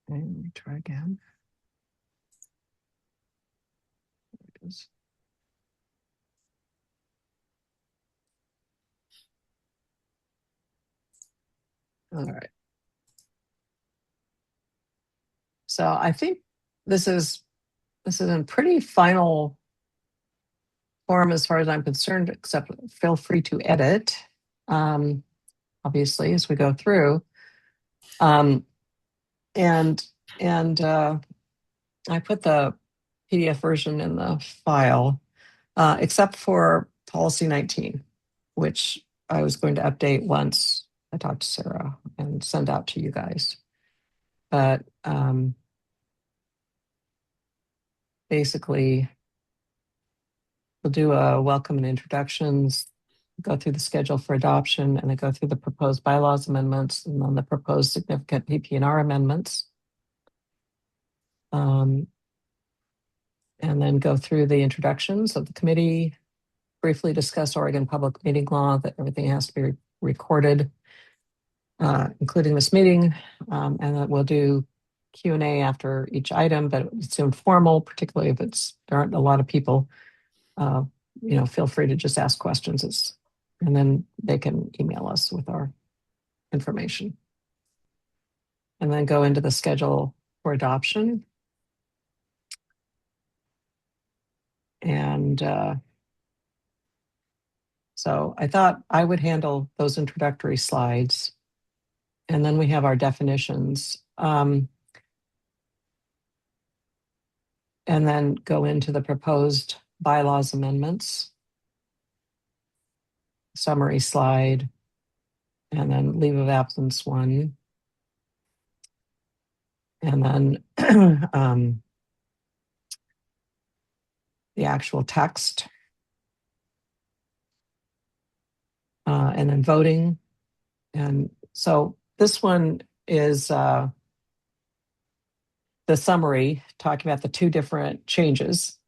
Speaker 1: Okay, let me try again. There it is. All right. So I think this is in pretty final form as far as I'm concerned, except feel free to edit, obviously, as we go through. And I put the PDF version in the file, except for policy 19, which I was going to update once I talked to Sarah and send out to you guys. But basically, we'll do a welcome and introductions, go through the schedule for adoption, and then go through the proposed bylaws amendments and then the proposed significant PPNR amendments. And then go through the introductions of the committee, briefly discuss Oregon public meeting law, that everything has to be recorded, including this meeting. And then we'll do Q&A after each item, but it's informal, particularly if there aren't a lot of people. Feel free to just ask questions. And then they can email us with our information. And then go into the schedule for adoption. And so I thought I would handle those introductory slides. And then we have our definitions. And then go into the proposed bylaws amendments, summary slide, and then leave of absence one. And then the actual text. and then voting. And so this one is the summary talking about the two different changes.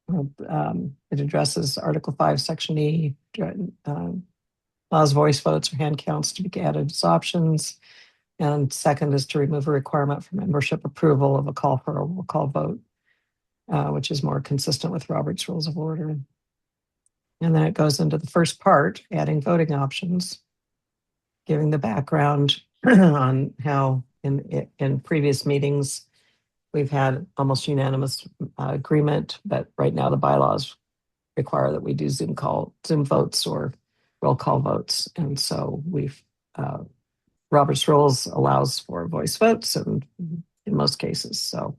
Speaker 1: It addresses Article 5, Section E, allows voice votes or hand counts to be added as options. And second is to remove a requirement for membership approval of a call for a roll call vote, which is more consistent with Robert's Rules of Order. And then it goes into the first part, adding voting options, giving the background on how in previous meetings we've had almost unanimous agreement, but right now the bylaws require that we do Zoom votes or roll call votes. And so Robert's Rules allows for voice votes and in most cases. So,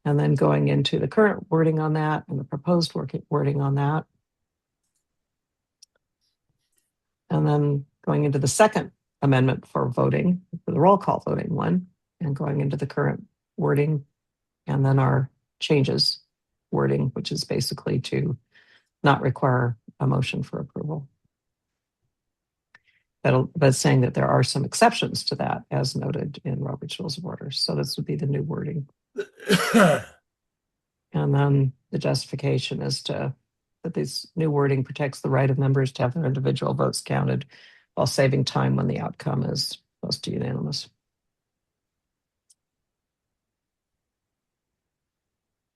Speaker 1: and then going into the current wording on that and the proposed wording on that. And then going into the second amendment for voting, for the roll call voting one, and going into the current wording, and then our changes wording, which is basically to not require a motion for approval. But saying that there are some exceptions to that, as noted in Robert's Rules of Order. So this would be the new wording. And then the justification is that this new wording protects the right of members to have their individual votes counted while saving time when the outcome is close to unanimous.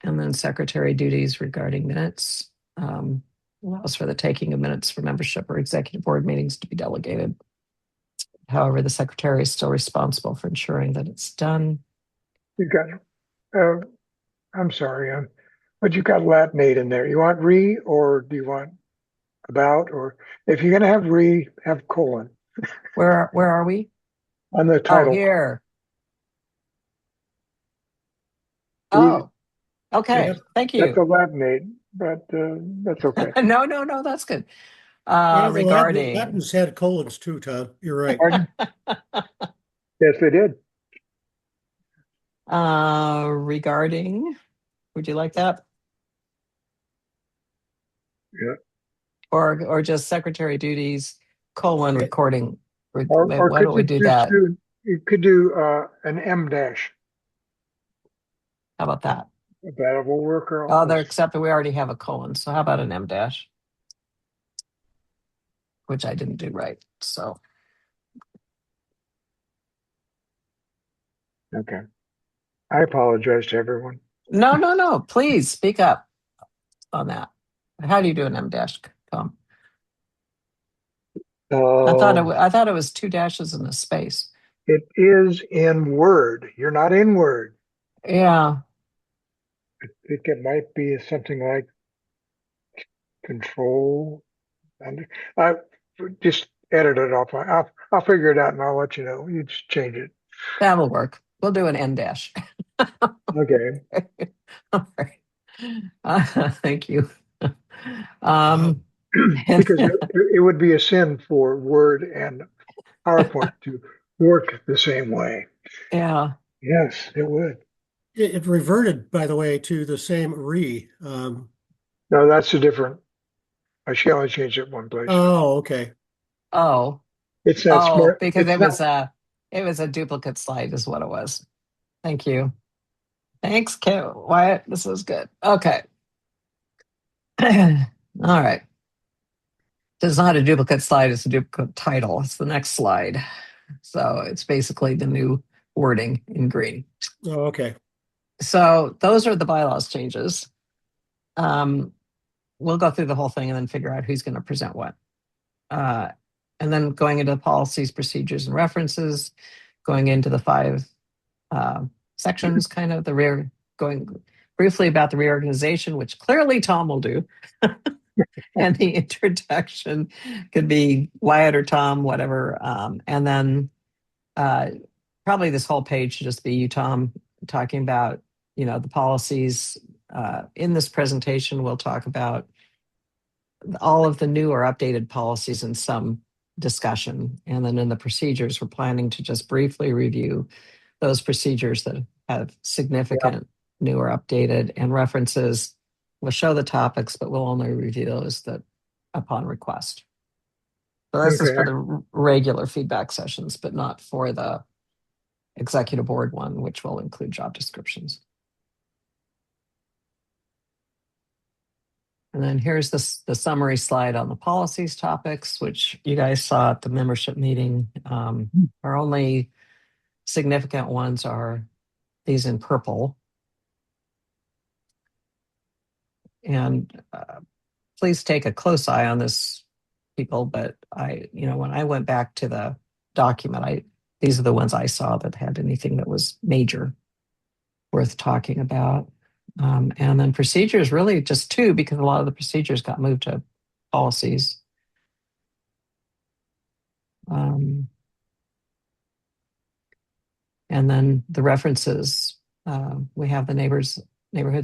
Speaker 1: And then secretary duties regarding minutes allows for the taking of minutes for membership or executive board meetings to be delegated. However, the secretary is still responsible for ensuring that it's done.
Speaker 3: You got, I'm sorry, but you got Latinate in there. You want re, or do you want about, or if you're going to have re, have colon.
Speaker 1: Where are we?
Speaker 3: On the title.
Speaker 1: Oh, here.
Speaker 3: Re,
Speaker 1: Oh, okay.
Speaker 5: Yeah.
Speaker 1: Thank
Speaker 3: that's a
Speaker 1: you.
Speaker 3: Latinate, but that's okay.
Speaker 1: No, that's good.
Speaker 5: Yeah, the
Speaker 1: Regarding
Speaker 5: Latins had colons too, Tom. You're right.
Speaker 3: Pardon? Yes, they did.
Speaker 1: regarding, would you like that?
Speaker 3: Yeah.
Speaker 1: Or just secretary duties, colon recording.
Speaker 3: Or
Speaker 1: Why don't we do that?
Speaker 3: You could do an M dash.
Speaker 1: How about that?
Speaker 3: That will work.
Speaker 1: Oh, there, except that we already have a colon. So how about an M dash? Which I didn't do right. So
Speaker 3: Okay. I apologize to everyone.
Speaker 1: no. Please speak up on that. How do you do an M dash, Tom? I thought it was two dashes and a space.
Speaker 3: It is in Word. You're not in Word.
Speaker 1: Yeah.
Speaker 3: I think it might be something like control. And I just edit it off. I'll figure it out and I'll let you know. You just change it.
Speaker 1: That'll work. We'll do an N dash.
Speaker 3: Okay.
Speaker 1: All right. Thank you.
Speaker 3: Because it would be a sin for Word and PowerPoint to work the same way.
Speaker 1: Yeah.
Speaker 3: Yes, it would.
Speaker 5: It reverted, by the way, to the same re.
Speaker 3: No, that's a different. She only changed it one place.
Speaker 5: Oh, okay.
Speaker 1: Oh.
Speaker 3: It's not smart.
Speaker 1: Because
Speaker 3: It's
Speaker 1: it was a duplicate slide is what it was. Thank you. Thanks, Wyatt. This was good. Okay. All right. It's not a duplicate slide, it's a duplicate title. It's the next slide. So it's basically the new wording in green.
Speaker 5: Oh, okay.
Speaker 1: So those are the bylaws changes. We'll go through the whole thing and then figure out who's going to present what. And then going into the policies, procedures, and references, going into the 5 sections, kind of going briefly about the reorganization, which clearly Tom will do. And the introduction could be Wyatt or Tom, whatever. And then probably this whole page should just be you, Tom, talking about, the policies. In this presentation, we'll talk about all of the new or updated policies in some discussion. And then in the procedures, we're planning to just briefly review those procedures that have significant new or updated, and references we'll show the topics, but we'll only review those that upon request. So this is
Speaker 3: Okay.
Speaker 1: for the regular feedback sessions, but not for the executive board one, which will include job descriptions. And then here's the summary slide on the policies topics, which you guys saw at the membership meeting. Our only significant ones are these in purple. And please take a close eye on this, people. But when I went back to the document, these are the ones I saw that had anything that was major, worth talking about. And then procedures, really just two, because a lot of the procedures got moved to policies. And then the references, we have the neighborhoods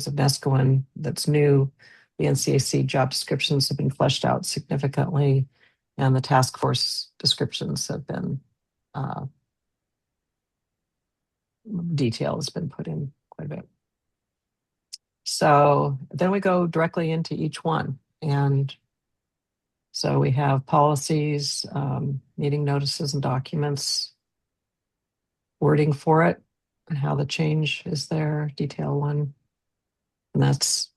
Speaker 1: of Nescoin that's new. The NCAC job descriptions have been fleshed out significantly, and the task force descriptions have been, detail has been put in quite a bit. So then we go directly into each one. And so we have policies, meeting notices and documents, wording for it, and how the change is there, detail one. And that's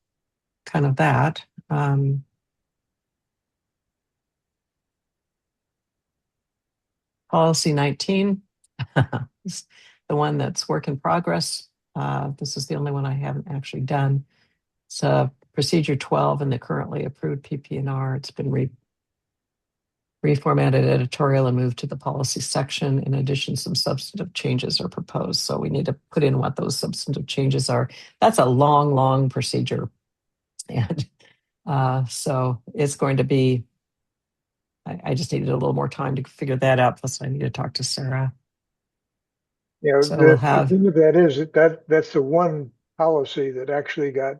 Speaker 1: kind of that. Policy 19, is the one that's work in progress. This is the only one I haven't actually done. It's procedure 12 in the currently approved PP&R. It's been reformatted editorial and moved to the policy section. In addition, some substantive changes are proposed. So we need to put in what those substantive changes are. That's a long, long procedure. And so it's going to be, I just needed a little more time to figure that out. Plus I need to talk to Sarah.
Speaker 3: Yeah,
Speaker 1: So we'll have,
Speaker 3: the thing of that is that's the one policy that actually got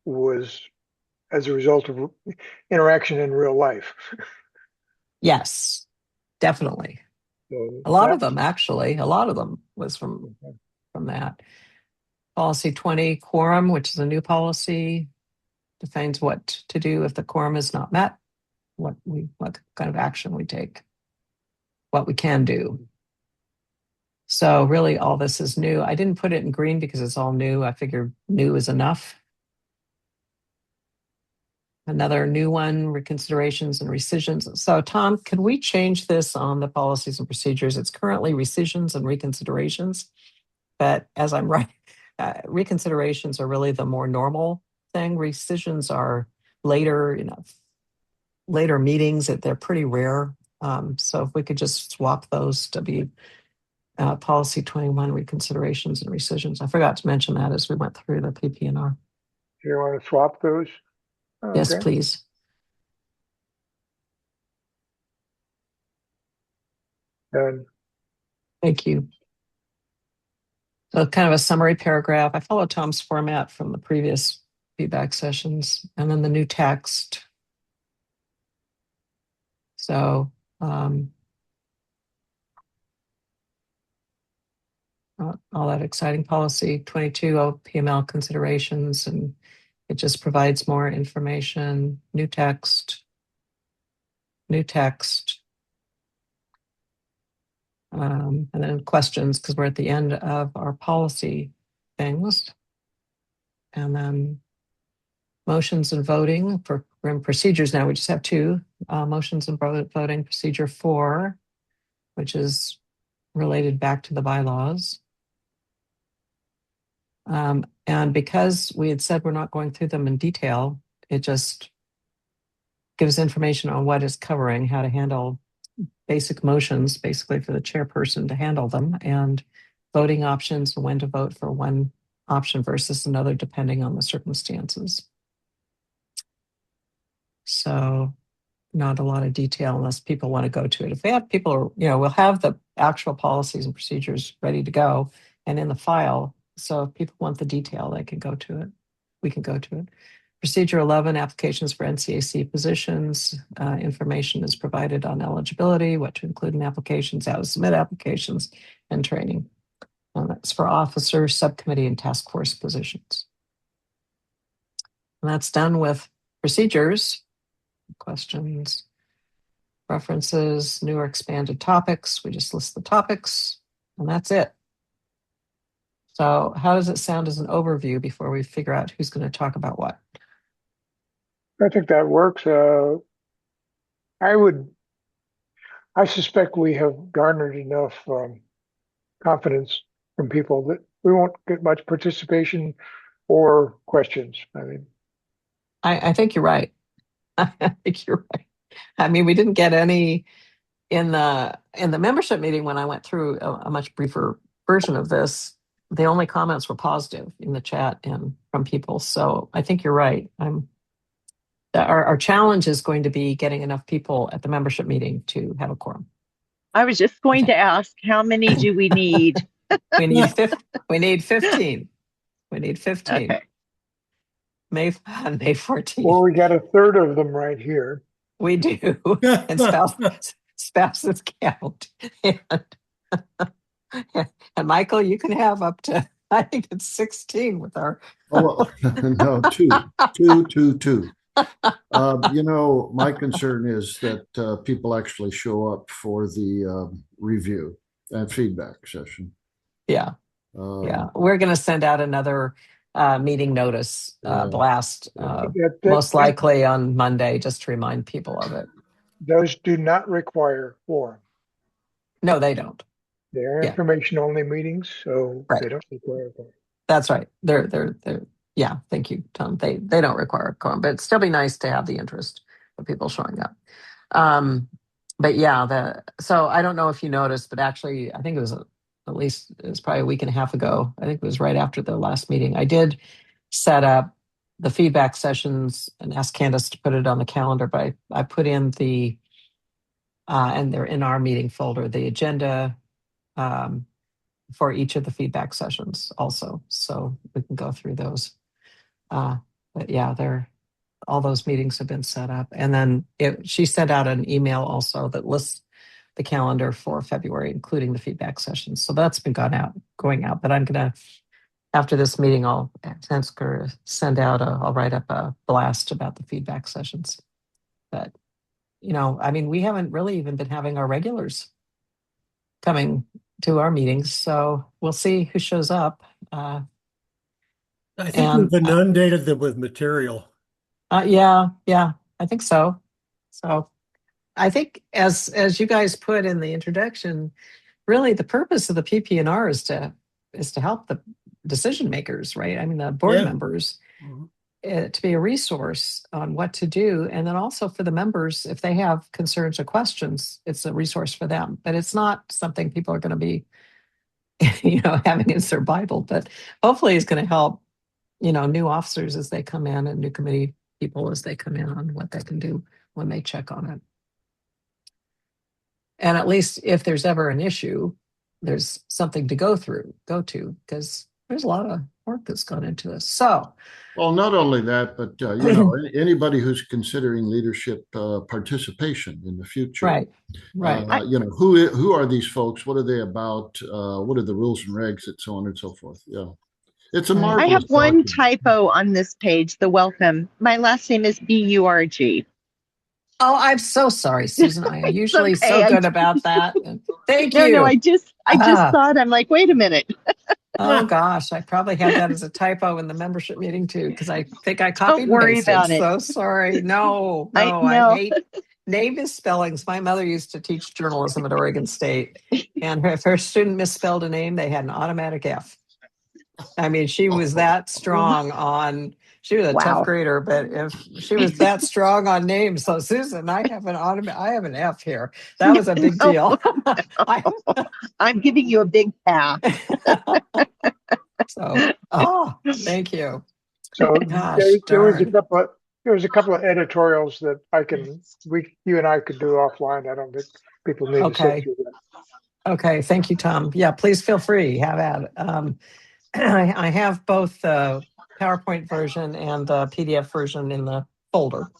Speaker 3: was as a result of interaction in real life.
Speaker 1: yes, definitely.
Speaker 3: So
Speaker 1: A lot of them was from that. Policy 20, quorum, which is a new policy, defines what to do if the quorum is not met, what kind of action we take, what we can do. So really all this is new. I didn't put it in green because it's all new. I figured new is enough. Another new one, reconsiderations and rescissions. So Tom, can we change this on the policies and procedures? It's currently rescissions and reconsiderations, but as I'm right, reconsiderations are really the more normal thing. Rescissions are later, later meetings that they're pretty rare. So if we could just swap those to be policy 21, reconsiderations and rescissions. I forgot to mention that as we went through the PP&R.
Speaker 3: Do you want to swap those? Okay.
Speaker 1: Yes, please.
Speaker 3: Done.
Speaker 1: Thank you. So kind of a summary paragraph. I follow Tom's format from the previous feedback sessions, and then the new text. So all that exciting policy 22 PML considerations, and it just provides more information. New text. And then questions, because we're at the end of our policy things. And then motions and voting for procedures. Now we just have two motions and voting. Procedure 4, which is related back to the bylaws. And because we had said we're not going through them in detail, it just gives information on what is covering, how to handle basic motions, basically for the chairperson to handle them, and voting options, when to vote for one option versus another, depending on the circumstances. So not a lot of detail unless people want to go to it. If they have people, we'll have the actual policies and procedures ready to go and in the file. So if people want the detail, they can go to it. We can go to it. Procedure 11, applications for NCAC positions. Information is provided on eligibility, what to include in applications, how to submit applications, and training. That's for officers, subcommittee, and task force positions. And that's done with procedures, questions, references, new or expanded topics. We just list the topics, and that's it. So how does it sound as an overview before we figure out who's going to talk about what?
Speaker 3: I think that works. I suspect we have garnered enough confidence from people that we won't get much participation or questions. I mean,
Speaker 1: I think you're right. I think you're right. I mean, we didn't get any in the membership meeting when I went through a much briefer version of this. The only comments were positive in the chat and from people. So I think you're right. Our challenge is going to be getting enough people at the membership meeting to have a quorum.
Speaker 4: I was just going to ask, how many do we need?
Speaker 1: We need 15. We need 15.
Speaker 4: Okay.
Speaker 1: May 14th.
Speaker 3: well, we got a third of them right here.
Speaker 1: We do. And spouses count. And Michael, you can have up to, I think it's 16 with our.
Speaker 2: Oh, no, two. My concern is that people actually show up for the review and feedback session.
Speaker 1: Yeah. We're going to send out another meeting notice blast, most likely on Monday, just to remind people of it.
Speaker 3: Those do not require quorum.
Speaker 1: No, they don't.
Speaker 3: They're information only meetings, so they don't require quorum.
Speaker 1: That's right. They're yeah. Thank you, Tom. They don't require a quorum, but it'd still be nice to have the interest of people showing up. But yeah, so I don't know if you noticed, but actually, I think it was it was probably a week and a half ago. I think it was right after the last meeting. I did set up the feedback sessions and asked Candace to put it on the calendar, but I put in and they're in our meeting folder, the agenda for each of the feedback sessions also. So we can go through those. But yeah, all those meetings have been set up. And then she sent out an email also that lists the calendar for February, including the feedback sessions. So that's been going out. But I'm going to, after this meeting, I'll write up a blast about the feedback sessions. But, I mean, we haven't really even been having our regulars coming to our meetings. So we'll see who shows up.
Speaker 5: I think we've inundated them with material.
Speaker 1: Yeah, I think so. So I think as you guys put in the introduction, really the purpose of the PP&R is to help the decision makers, right? I mean, the board members, to be a resource on what to do. And then also for the members, if they have concerns or questions, it's a resource for them. But it's not something people are going to be, having as their Bible. But hopefully it's going to help, new officers as they come in and new committee people as they come in on what they can do when they check on it. And at least if there's ever an issue, there's something to go to, because there's a lot of work that's gone into this. So,
Speaker 2: well, not only that, but anybody who's considering leadership participation in the future,
Speaker 1: right?
Speaker 2: Who are these folks? What are they about? What are the rules and regs, and so on and so forth? Yeah. It's a marvelous
Speaker 4: I have one
Speaker 2: document.
Speaker 4: typo on this page, the welcome. My last name is Burg.
Speaker 1: Oh, I'm so sorry, Susan. I am usually so good about that. Thank you.
Speaker 4: No, I just thought, I'm like, wait a minute.
Speaker 1: Oh gosh, I probably had that as a typo in the membership meeting too, because I think I copied and
Speaker 4: Don't worry
Speaker 1: pasted.
Speaker 4: about it.
Speaker 1: So sorry. No,
Speaker 4: I
Speaker 1: hate name misspellings. My mother used to teach journalism at Oregon State, and if her student misspelled a name, they had an automatic F. I mean, she was that strong on. She was a tough grader, but if she was that strong on names, so Susan, I have an F here. That was a big deal.
Speaker 3: I'm giving you a big pass.
Speaker 1: So, thank you.
Speaker 3: So
Speaker 1: Gosh,
Speaker 3: there was a couple of editorials that you and I could do offline. I don't think people need to sit through that.
Speaker 1: Okay, thank you, Tom. Yeah, please feel free. Have at it. I have both the PowerPoint version and the PDF version in the folder,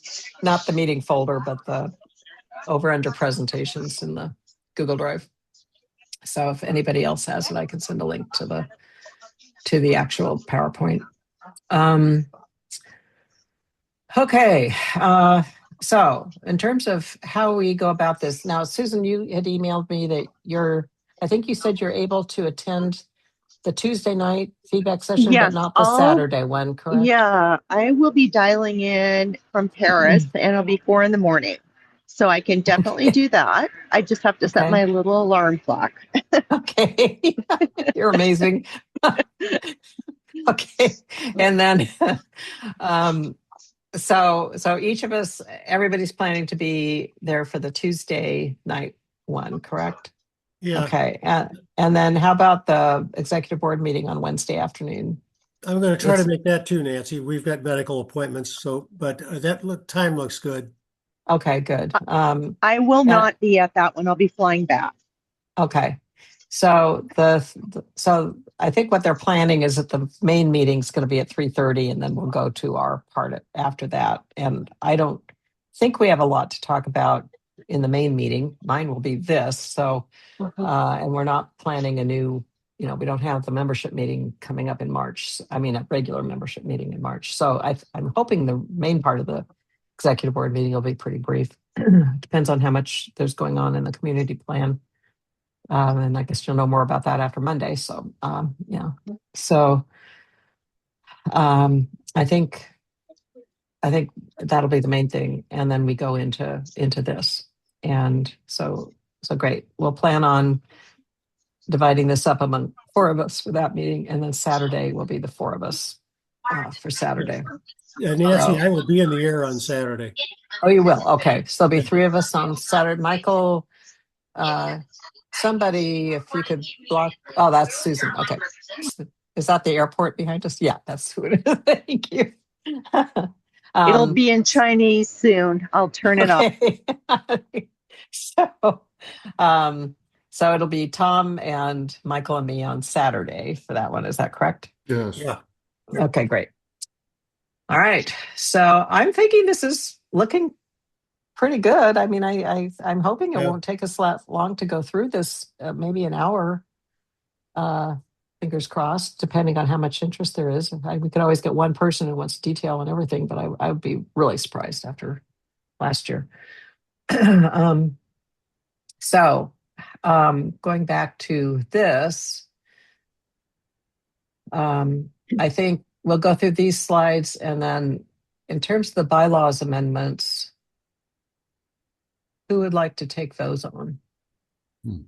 Speaker 1: not the meeting folder, but the over under presentations in the Google Drive. So if anybody else has it, I can send a link to the actual PowerPoint. Okay. So in terms of how we go about this now, Susan, you had emailed me that I think you said you're able to attend the Tuesday night feedback session, but
Speaker 4: Yes,
Speaker 1: not the Saturday one, correct?
Speaker 4: Yeah, I will be dialing in from Paris and it'll be 4 a.m. So I can definitely do that. I just have to set
Speaker 1: Okay.
Speaker 4: my little alarm clock.
Speaker 1: Okay. You're amazing. Okay. And then, so each of us, everybody's planning to be there for the Tuesday night one, correct?
Speaker 5: Yeah,
Speaker 1: Okay. And then how about the executive board meeting on Wednesday afternoon?
Speaker 5: I'm going to try to
Speaker 1: It's-
Speaker 5: make that too, Nancy. We've got medical appointments, but time looks good.
Speaker 1: Okay, good.
Speaker 4: I will
Speaker 1: and-
Speaker 4: not be at that one. I'll be flying back.
Speaker 1: Okay. So so I think what they're planning is that the main meeting is going to be at 3:30, and then we'll go to our part after that. And I don't think we have a lot to talk about in the main meeting. Mine will be this. So, and we're not planning a new, we don't have the membership meeting coming up in March. I mean, a regular membership meeting in March. So I'm hoping the main part of the executive board meeting will be pretty brief. Depends on how much there's going on in the community plan. And I guess you'll know more about that after Monday. So, yeah. So, I think that'll be the main thing, and then we go into this. And so great. We'll plan on dividing this up among 4 of us for that meeting, and then Saturday will be the 4 of us for Saturday.
Speaker 5: Nancy, I will be in the air on Saturday.
Speaker 1: Oh, you will. Okay, so there'll be 3 of us on Saturday. Michael. Somebody, if you could block. Oh, that's Susan. Okay. Is that the airport behind us? Yeah, that's who it is. Thank you.
Speaker 4: It'll be in Chinese soon. I'll turn it off.
Speaker 1: So it'll be Tom and Michael and me on Saturday for that one. Is that correct?
Speaker 2: Yes.
Speaker 5: Yeah.
Speaker 1: Okay, great. All right. So I'm thinking this is looking pretty good. I mean, I'm hoping it won't take us long to go through this. Maybe an hour. Fingers crossed, depending on how much interest there is. We could always get one person who wants detail and everything, but I would be really surprised after last year. So, going back to this, I think we'll go through these slides, and then in terms of the bylaws amendments, who would like to take those on?
Speaker 3: I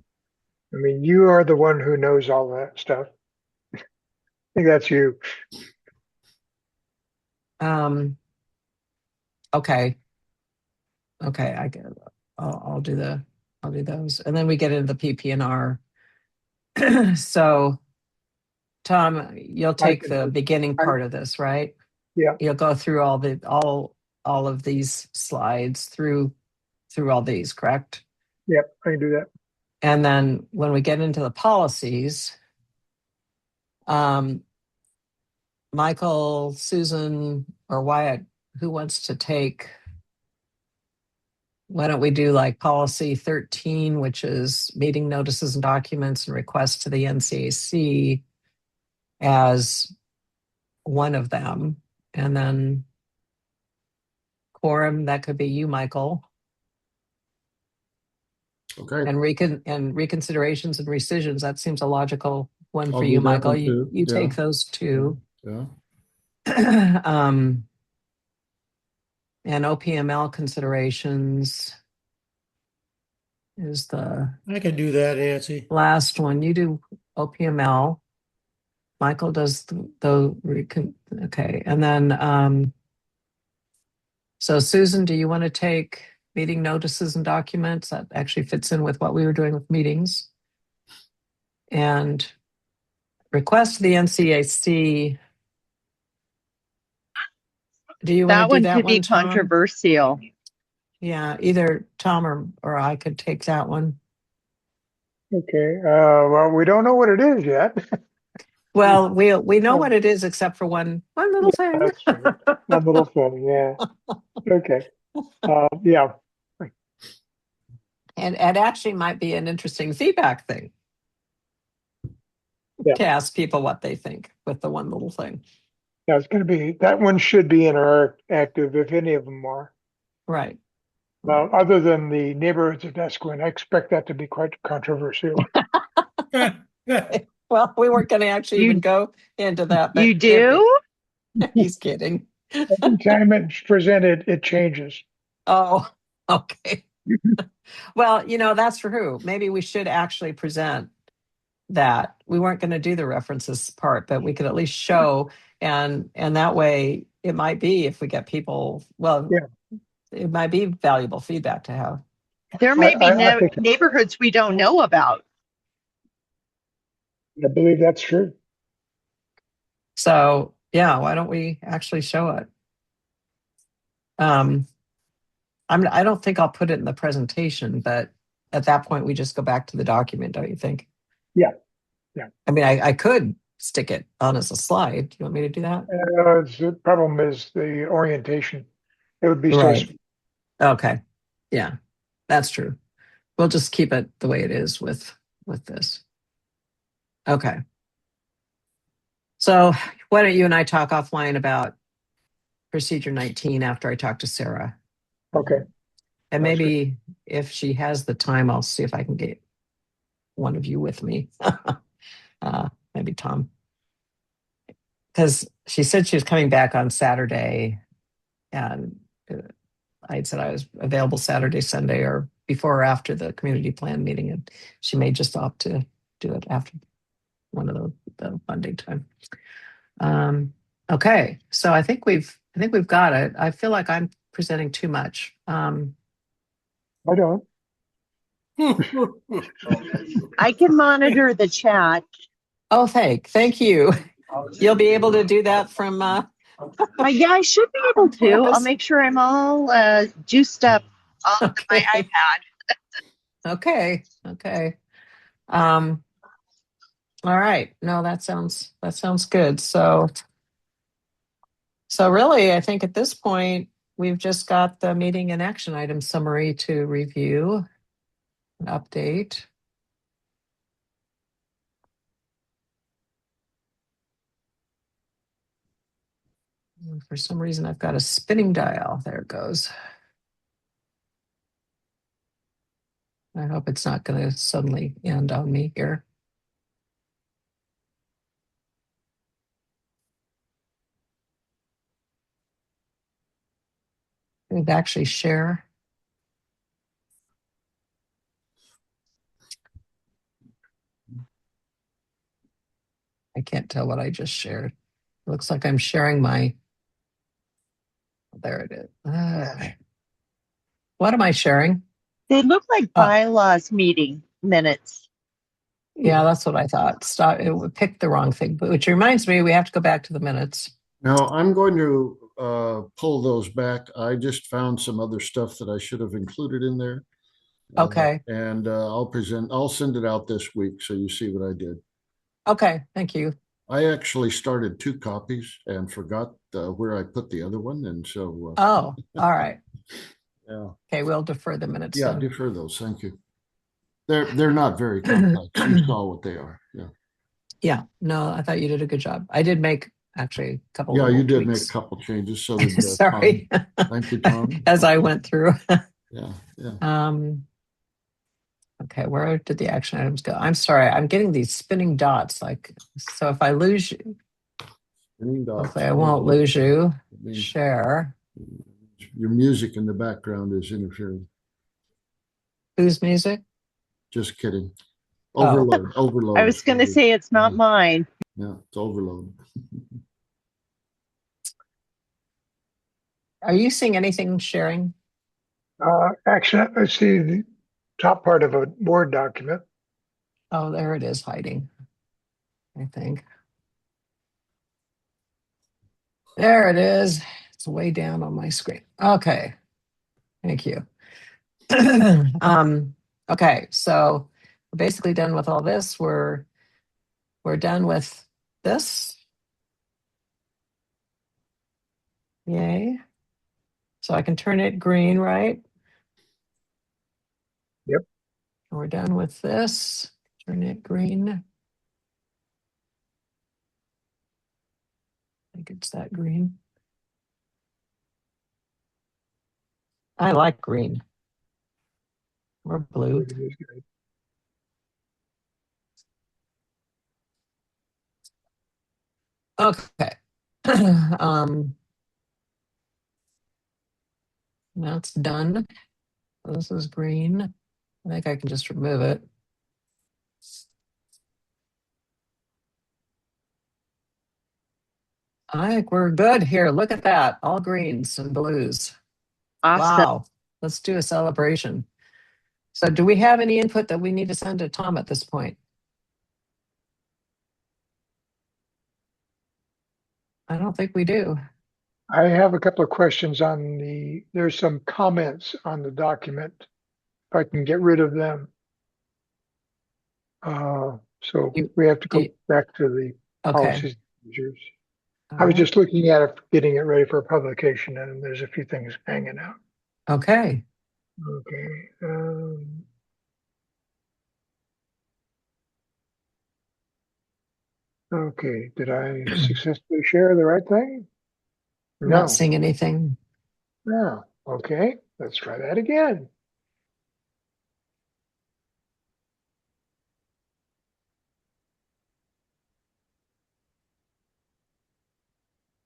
Speaker 3: mean, you are the one who knows all that stuff. I think that's you.
Speaker 1: Okay. I'll do those, and then we get into the PP&R. So, Tom, you'll take the beginning part of this, right?
Speaker 3: Yeah.
Speaker 1: You'll go through all of these slides through all these, correct?
Speaker 3: Yep, I can do that.
Speaker 1: And then when we get into the policies, Michael, Susan, or Wyatt, who wants to take? Why don't we do like policy 13, which is meeting notices and documents and requests to the NCAC as one of them. And then quorum, that could be you, Michael.
Speaker 2: Okay.
Speaker 1: And reconsiderations and rescissions, that seems a logical one
Speaker 2: I'll
Speaker 1: for
Speaker 2: do
Speaker 1: you,
Speaker 2: that
Speaker 1: Michael.
Speaker 2: one too.
Speaker 1: You
Speaker 2: Yeah.
Speaker 1: take those two.
Speaker 2: Yeah.
Speaker 1: And OPML considerations is the
Speaker 5: I can do that, Nancy.
Speaker 1: last one. You do OPML. Michael does okay. And then, so Susan, do you want to take meeting notices and documents? That actually fits in with what we were doing with meetings. And request to the NCAC. Do you want
Speaker 4: That
Speaker 1: to do
Speaker 4: one
Speaker 1: that
Speaker 4: could
Speaker 1: one,
Speaker 4: be
Speaker 1: Tom?
Speaker 4: controversial.
Speaker 1: Yeah, either Tom or I could take that one.
Speaker 3: Okay. Well, we don't know what it is yet.
Speaker 1: Well, we know what it is except for one little thing.
Speaker 3: That's right. One little thing. Yeah. Okay. Yeah.
Speaker 1: And it actually might be an interesting feedback thing.
Speaker 3: Yeah.
Speaker 1: To ask people what they think with the one little thing.
Speaker 3: Yeah, it's going to be, that one should be interactive if any of them are.
Speaker 1: Right.
Speaker 3: Well, other than the neighborhoods of Esquin, I expect that to be quite controversial.
Speaker 1: Well, we weren't going to actually even
Speaker 4: You
Speaker 1: go into that,
Speaker 4: you
Speaker 1: but
Speaker 4: do?
Speaker 1: he's kidding.
Speaker 3: Every time it's presented, it changes.
Speaker 1: Oh, okay. Well, that's for who. Maybe we should actually present that. We weren't going to do the references part, but we could at least show, and that way it might be, if we get people, well,
Speaker 3: Yeah.
Speaker 1: it might be valuable feedback to have.
Speaker 4: There may be
Speaker 3: I think,
Speaker 4: neighborhoods we don't know about.
Speaker 3: I believe that's true.
Speaker 1: So yeah, why don't we actually show it? I don't think I'll put it in the presentation, but at that point we just go back to the document, don't you think?
Speaker 3: Yeah. Yeah.
Speaker 1: I mean, I could stick it on as a slide. Do you want me to do that?
Speaker 3: The problem is the orientation. It would be so,
Speaker 1: Right. Okay. Yeah, that's true. We'll just keep it the way it is with this. Okay. So why don't you and I talk offline about procedure 19 after I talk to Sarah?
Speaker 3: okay.
Speaker 1: And
Speaker 3: Sounds
Speaker 1: maybe if she has the time, I'll see if I can get one of you with me. Maybe Tom. Because she said she was coming back on Saturday, and I had said I was available Saturday, Sunday, or before or after the community plan meeting, and she may just opt to do it after one of the Monday time. Okay, so I think we've got it. I feel like I'm presenting too much.
Speaker 3: I don't.
Speaker 4: I can monitor the chat.
Speaker 1: Oh, thank you. You'll be able to do that from.
Speaker 4: Yeah, I should be able to. I'll
Speaker 1: Campus?
Speaker 4: make sure I'm all juiced up on my
Speaker 1: Okay.
Speaker 4: iPad.
Speaker 1: Okay. All right. No, that sounds good. So really, I think at this point we've just got the meeting and action item summary to review and update. For some reason, I've got a spinning dial. There it goes. I hope it's not going to suddenly end on me here. We'd actually share. I can't tell what I just shared. It looks like I'm sharing my. There it is. What am I sharing?
Speaker 4: They look like bylaws meeting minutes.
Speaker 1: Yeah, that's what I thought. Stop. It would pick the wrong thing, which reminds me, we have to go back to the minutes.
Speaker 2: Now, I'm going to pull those back. I just found some other stuff that I should have included in there.
Speaker 1: Okay.
Speaker 2: And I'll send it out this week so you see what I did.
Speaker 1: Okay. Thank you.
Speaker 2: I actually started 2 copies and forgot where I put the other one. And so.
Speaker 1: Oh, all right.
Speaker 2: Yeah.
Speaker 1: Okay. We'll defer the minutes.
Speaker 2: Yeah,
Speaker 1: then.
Speaker 2: defer those. Thank you. They're not very complex. You saw what they are. Yeah.
Speaker 1: Yeah. No, I thought you did a good job. I did make actually a couple.
Speaker 2: Yeah, you did
Speaker 1: tweaks.
Speaker 2: make a couple changes. So did
Speaker 1: Sorry.
Speaker 2: Tom. Thank you, Tom.
Speaker 1: As I went through.
Speaker 2: Yeah.
Speaker 1: Okay, where did the action items go? I'm sorry, I'm getting these spinning dots. Like, so if I lose you, hopefully I won't lose you. Share.
Speaker 2: Your music in the background is interfering.
Speaker 1: Whose music?
Speaker 2: Just kidding. Overload. Overload.
Speaker 4: I was going to say it's not mine.
Speaker 2: Yeah, it's overload.
Speaker 1: Are you seeing anything sharing?
Speaker 3: Actually, I see the top part of a Word document.
Speaker 1: Oh, there it is hiding, I think. There it is. It's way down on my screen. Okay. Thank you. Okay, so we're basically done with all this. We're done with this. Yay. So I can turn it green, right?
Speaker 3: Yep.
Speaker 1: We're done with this. Turn it green. think it's that green. I like green. Or blue.
Speaker 3: It is good.
Speaker 1: Okay. That's done. This is green. I think I can just remove it. I think we're good here. Look at that. All greens and blues.
Speaker 4: Awesome.
Speaker 1: Wow. Let's do a celebration. So do we have any input that we need to send to Tom at this point? I don't think we do.
Speaker 3: I have a couple of questions on there's some comments on the document. If I can get rid of them. So we have to go back to the
Speaker 1: Okay.
Speaker 3: policies and procedures.
Speaker 1: All
Speaker 3: I was
Speaker 1: right.
Speaker 3: just looking at it, getting it ready for publication, and there's a few things hanging out.
Speaker 1: Okay.
Speaker 3: Okay. Okay. Did I successfully share the right thing?
Speaker 1: I'm
Speaker 3: No.
Speaker 1: not seeing anything.
Speaker 3: No. Okay. Let's try that again.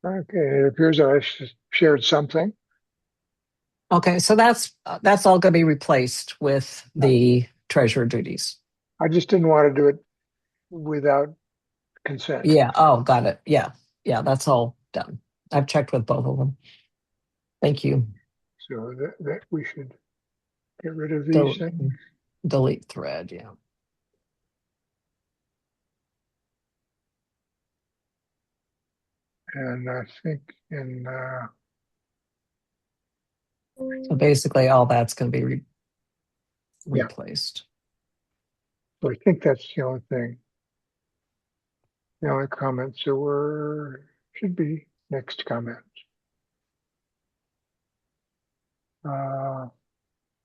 Speaker 3: Okay. It appears I shared something.
Speaker 1: Okay, so that's all going to be replaced with the treasurer duties.
Speaker 3: I just didn't want to do it without consent.
Speaker 1: Yeah. Oh, got it. Yeah. Yeah, that's all done. I've checked with both of them. Thank you.
Speaker 3: So that we should get rid of these things.
Speaker 1: Delete thread. Yeah.
Speaker 3: And I think in
Speaker 1: So basically, all that's going to be
Speaker 3: Yeah.
Speaker 1: replaced.
Speaker 3: so I think that's the only thing. The only comments that should be next comment.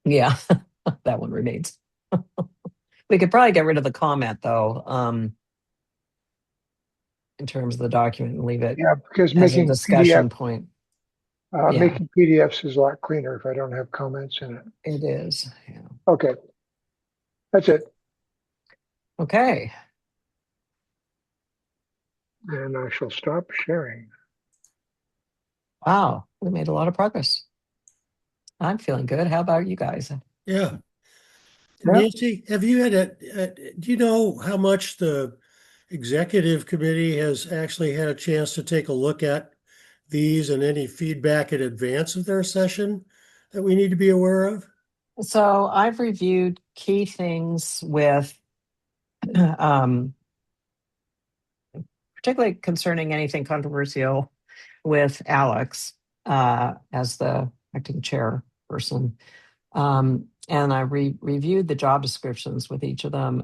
Speaker 1: Yeah, that one remains. We could probably get rid of the comment though, in terms of the document and leave it
Speaker 3: Yeah, because
Speaker 1: as a
Speaker 3: making
Speaker 1: discussion point. Yeah.
Speaker 3: making PDFs is a lot cleaner if I don't have comments in it.
Speaker 1: It is. Yeah.
Speaker 3: Okay, that's it.
Speaker 1: Okay.
Speaker 3: And I shall stop sharing.
Speaker 1: Wow, we made a lot of progress. I'm feeling good. How about you guys?
Speaker 5: Yeah.
Speaker 3: Yeah.
Speaker 5: Nancy, have you had do you know how much the executive committee has actually had a chance to take a look at these and any feedback in advance of their session that we need to be aware of?
Speaker 1: So I've reviewed key things with, particularly concerning anything controversial with Alex as the acting chairperson. And I reviewed the job descriptions with each of them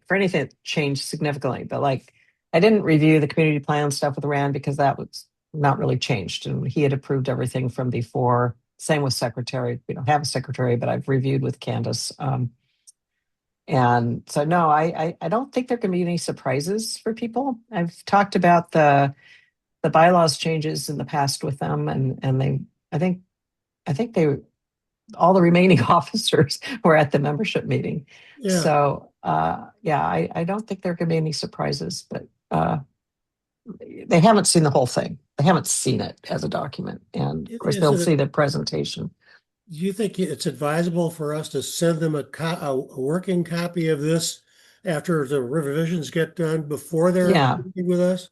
Speaker 1: for anything that changed significantly. But like, I didn't review the community plan stuff with Rand because that was not really changed. And he had approved everything from before. Same with secretary. We don't have a secretary, but I've reviewed with Candace. And so, no, I don't think there can be any surprises for people. I've talked about the bylaws changes in the past with them, and I think they all the remaining officers were at the membership meeting.
Speaker 5: Yeah.
Speaker 1: So I don't think there can be any surprises, but they haven't seen the whole thing. They haven't seen it as a document, and of course they'll see the presentation.
Speaker 5: Do you think it's advisable for us to send them a working copy of this after the revisions get done before they're meeting with us?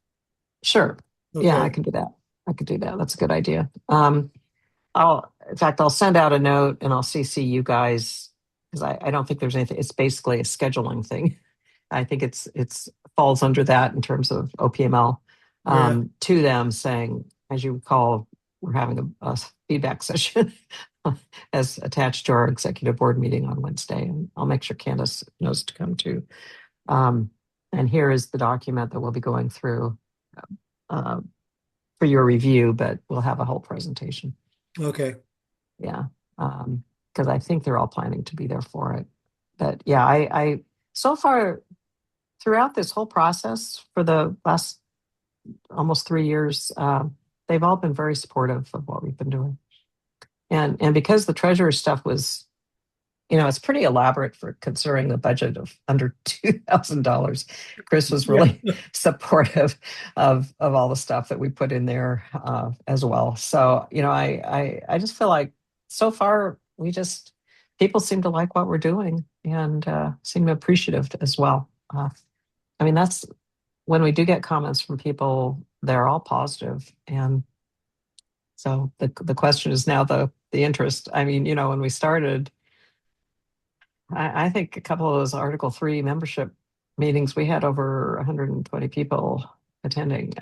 Speaker 1: Sure.
Speaker 5: Okay.
Speaker 1: Yeah, I can do that. I could do that. That's a good idea. I'll send out a note and I'll CC you guys because I don't think there's anything. It's basically a scheduling thing. I think it's falls under that in terms of OPML to them saying, as you recall, we're having a feedback session as attached to our executive board meeting on Wednesday. And I'll make sure Candace knows to come too. And here is the document that we'll be going through for your review, but we'll have a whole presentation.
Speaker 5: Okay.
Speaker 1: Yeah. Because I think they're all planning to be there for it. But yeah, I so far throughout this whole process for the last almost 3 years, they've all been very supportive of what we've been doing. And because the treasurer's stuff was, it's pretty elaborate for considering the budget of under $2,000. Chris was really supportive of all the stuff that we put in there as well. So, I just feel like so far people seem to like what we're doing and seem appreciative as well. That's when we do get comments from people, they're all positive. And so the question is now the interest. When we started, I think a couple of those Article 3 membership meetings, we had over 120 people attending.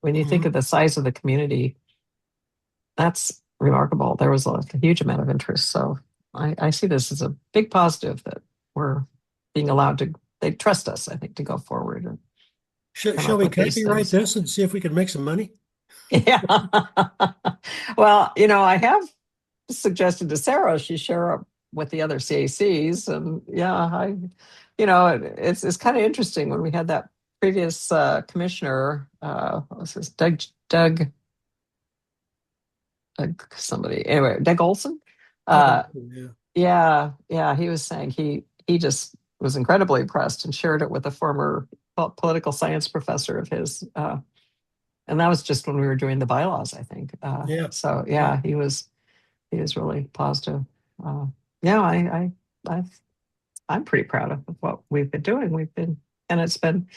Speaker 1: When you think of the size of the community, that's remarkable. There was a huge amount of interest. So I see this as a big positive that we're being allowed to, they trust us, I think, to go forward. And
Speaker 5: Shall we copyright this and see if we can make some money?
Speaker 1: Yeah. Well, I have suggested to Sarah she share up with the other CACs, and it's kind of interesting when we had that previous commissioner, what was this, Doug somebody, anyway, Doug Olson. Yeah, he was saying he just was incredibly impressed and shared it with a former political science professor of his, and that was just when we were doing the bylaws, I think. So he was really positive. I'm pretty proud of what we've been doing. And it's been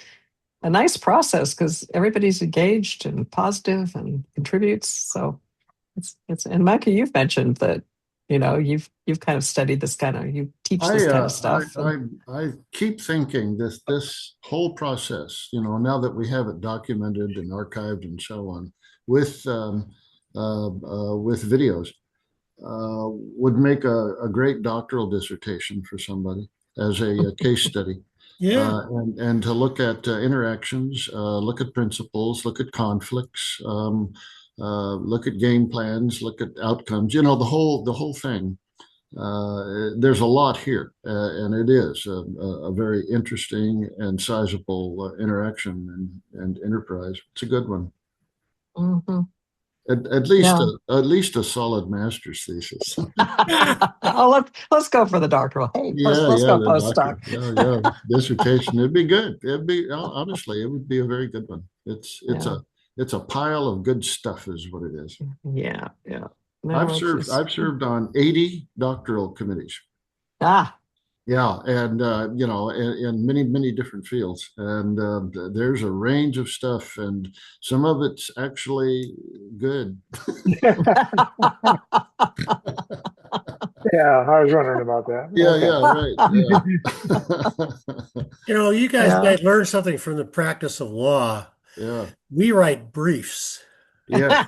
Speaker 1: a nice process because everybody's engaged and positive and contributes. So it's and Micah, you've mentioned that you've kind of studied this you teach this kind of stuff.
Speaker 2: I keep thinking this whole process, now that we have it documented and archived and so on with videos, would make a great doctoral dissertation for somebody as a case study. And to look at interactions, look at principles, look at conflicts, look at game plans, look at outcomes, the whole thing. There's a lot here, and it is a very interesting and sizable interaction and enterprise. It's a good one.
Speaker 1: Mm-hmm.
Speaker 2: At least a solid master's thesis.
Speaker 1: Let's go for the doctoral. Hey, let's go postdoc.
Speaker 2: Dissertation. It'd be good. Honestly, it would be a very good one. It's a pile of good stuff, is what it is.
Speaker 1: Yeah. No,
Speaker 2: I've served on 80 doctoral committees. Yeah, and in many different fields, and there's a range of stuff, and some of it's actually good.
Speaker 3: Yeah, I was wondering about that.
Speaker 2: Right.
Speaker 5: You guys might learn something from the practice of law.
Speaker 2: Yeah,
Speaker 5: we write briefs.
Speaker 2: Yeah,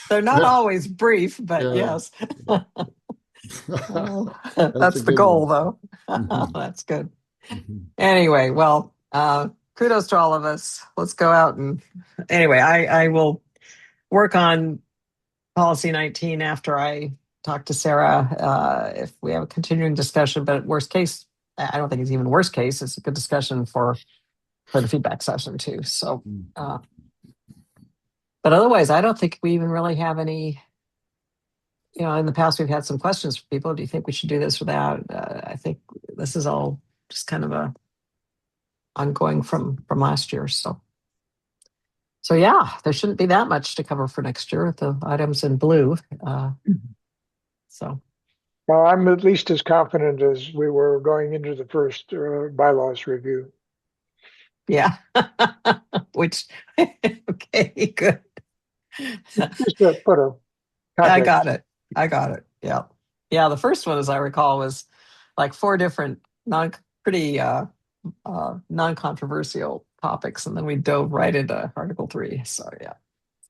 Speaker 1: they're not always brief, but yes. That's the goal, though. That's good. Anyway, well, kudos to all of us. Let's go out and anyway, I will work on policy 19 after I talk to Sarah, if we have a continuing discussion. But worst case, I don't think it's even worst case. It's a good discussion for the feedback session too. So, but otherwise, I don't think we even really have any. In the past, we've had some questions from people. Do you think we should do this or that? I think this is all just kind of a ongoing from last year. So yeah, there shouldn't be that much to cover for next year with the items in blue. So.
Speaker 3: Well, I'm at least as confident as we were going into the first bylaws review.
Speaker 1: Yeah. Which, okay, good.
Speaker 3: Just to put a context.
Speaker 1: I got it. Yeah. Yeah. The first one, as I recall, was like 4 different pretty non-controversial topics. And then we dove right into Article 3. So yeah,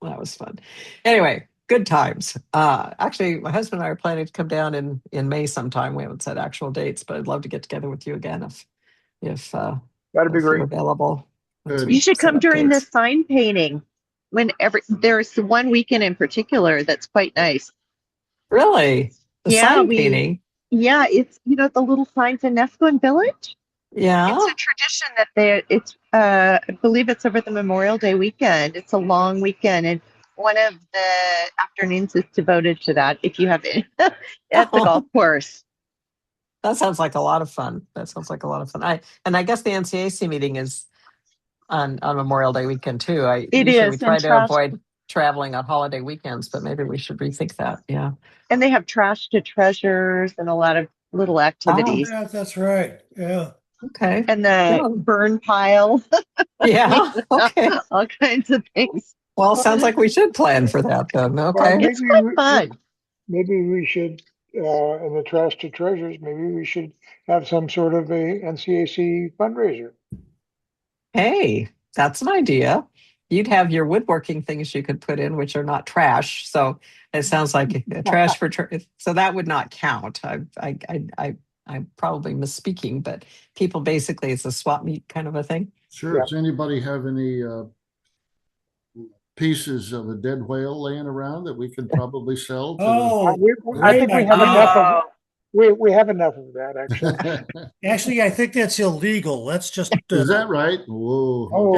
Speaker 1: that was fun. Anyway, good times. Actually, my husband and I are planning to come down in May sometime. We haven't set actual dates, but I'd love to get together with you again if
Speaker 3: that'd be great.
Speaker 1: You're available.
Speaker 4: You should come during the sign painting. There's one weekend in particular that's quite nice.
Speaker 1: Really? The sign painting?
Speaker 4: Yeah, it's the little signs in Nesco Village.
Speaker 1: Yeah.
Speaker 4: It's a tradition that I believe it's over the Memorial Day weekend. It's a long weekend, and one of the afternoons is devoted to that. If you have it at the golf course,
Speaker 1: That sounds like a lot of fun. That sounds like a lot of fun. I guess the NCAC meeting is on Memorial Day weekend too.
Speaker 4: it
Speaker 1: Usually we
Speaker 4: is,
Speaker 1: try to avoid traveling on holiday weekends, but maybe we should rethink that. Yeah.
Speaker 4: and they have trash to treasures and a lot of little activities,
Speaker 5: Yeah, that's right. Yeah.
Speaker 1: Okay.
Speaker 4: and the
Speaker 1: Yeah.
Speaker 4: burn pile,
Speaker 1: Yeah. Okay.
Speaker 4: all kinds of things.
Speaker 1: Well, sounds like we should plan for that then.
Speaker 3: Well,
Speaker 1: Okay.
Speaker 4: It's quite fun.
Speaker 3: maybe we should, in the Trash to Treasures, maybe we should have some sort of a NCAC fundraiser.
Speaker 1: Hey, that's an idea. You'd have your woodworking things you could put in, which are not trash. So it sounds like a trash for so that would not count. I'm probably misspeaking, but people basically it's a swap meet kind of a thing.
Speaker 2: Sure.
Speaker 3: Yeah.
Speaker 2: Does anybody have any pieces of a dead whale laying around that we could probably sell?
Speaker 5: Oh,
Speaker 3: I think we have
Speaker 5: great
Speaker 3: enough of
Speaker 4: Oh,
Speaker 3: we have enough of that actually.
Speaker 5: Actually, I think that's illegal. That's just
Speaker 2: Is that right? Whoa.
Speaker 3: Oh,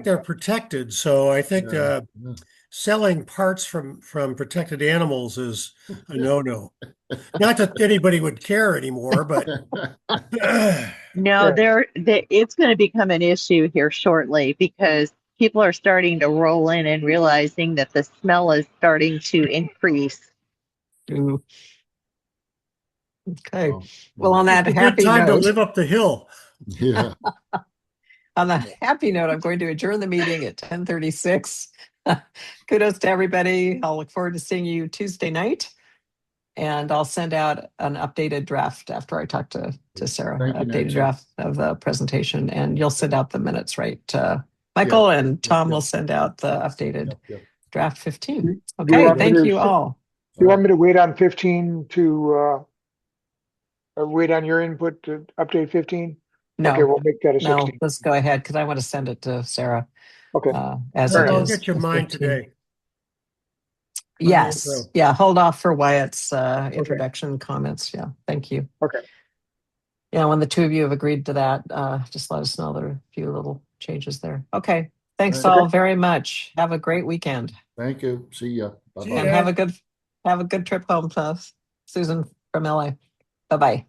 Speaker 5: they're protected. So I think
Speaker 2: Yeah, yeah.
Speaker 5: selling parts from protected animals is a no-no. Not that anybody would care anymore, but
Speaker 4: no,
Speaker 3: Sure.
Speaker 4: it's going to become an issue here shortly because people are starting to roll in and realizing that the smell is starting to increase.
Speaker 1: Ooh. Okay.
Speaker 2: Oh,
Speaker 1: Well, on that
Speaker 5: it's a good
Speaker 1: happy
Speaker 5: time to
Speaker 1: note,
Speaker 5: live up the hill.
Speaker 2: yeah.
Speaker 1: on that happy note, I'm going to adjourn the meeting at 10:36. Kudos to everybody. I'll look forward to seeing you Tuesday night. And I'll send out an updated draft after I talk to Sarah.
Speaker 2: Thank you,
Speaker 1: Updated
Speaker 2: Nancy.
Speaker 1: draft of the presentation, and you'll send out the minutes, right? Michael and Tom
Speaker 2: yeah.
Speaker 1: will send out the updated
Speaker 2: Yep.
Speaker 1: draft 15.
Speaker 3: Do you
Speaker 1: Okay,
Speaker 3: want me
Speaker 1: thank
Speaker 3: to-
Speaker 1: you all.
Speaker 3: Do you want me to wait on 15 to wait on your input to update 15?
Speaker 1: No,
Speaker 3: Okay, we'll make that a
Speaker 1: no,
Speaker 3: 16.
Speaker 1: let's go ahead because I want to send it to Sarah
Speaker 3: Okay.
Speaker 1: as
Speaker 3: Fair
Speaker 1: it
Speaker 3: enough.
Speaker 5: I'll
Speaker 1: is.
Speaker 5: get you
Speaker 1: with
Speaker 5: mine
Speaker 1: 15.
Speaker 5: today.
Speaker 1: Yes.
Speaker 5: intro.
Speaker 1: Yeah. Hold off for Wyatt's introduction comments. Yeah. Thank you.
Speaker 3: Okay.
Speaker 1: Yeah. When the two of you have agreed to that, just let us know there are a few little changes there. Okay. Thanks
Speaker 2: Okay.
Speaker 1: all very much. Have a great weekend
Speaker 2: Thank you. See ya.
Speaker 5: See
Speaker 2: Bye-bye.
Speaker 1: and
Speaker 5: ya.
Speaker 1: have a good trip home, Susan from LA. Bye bye.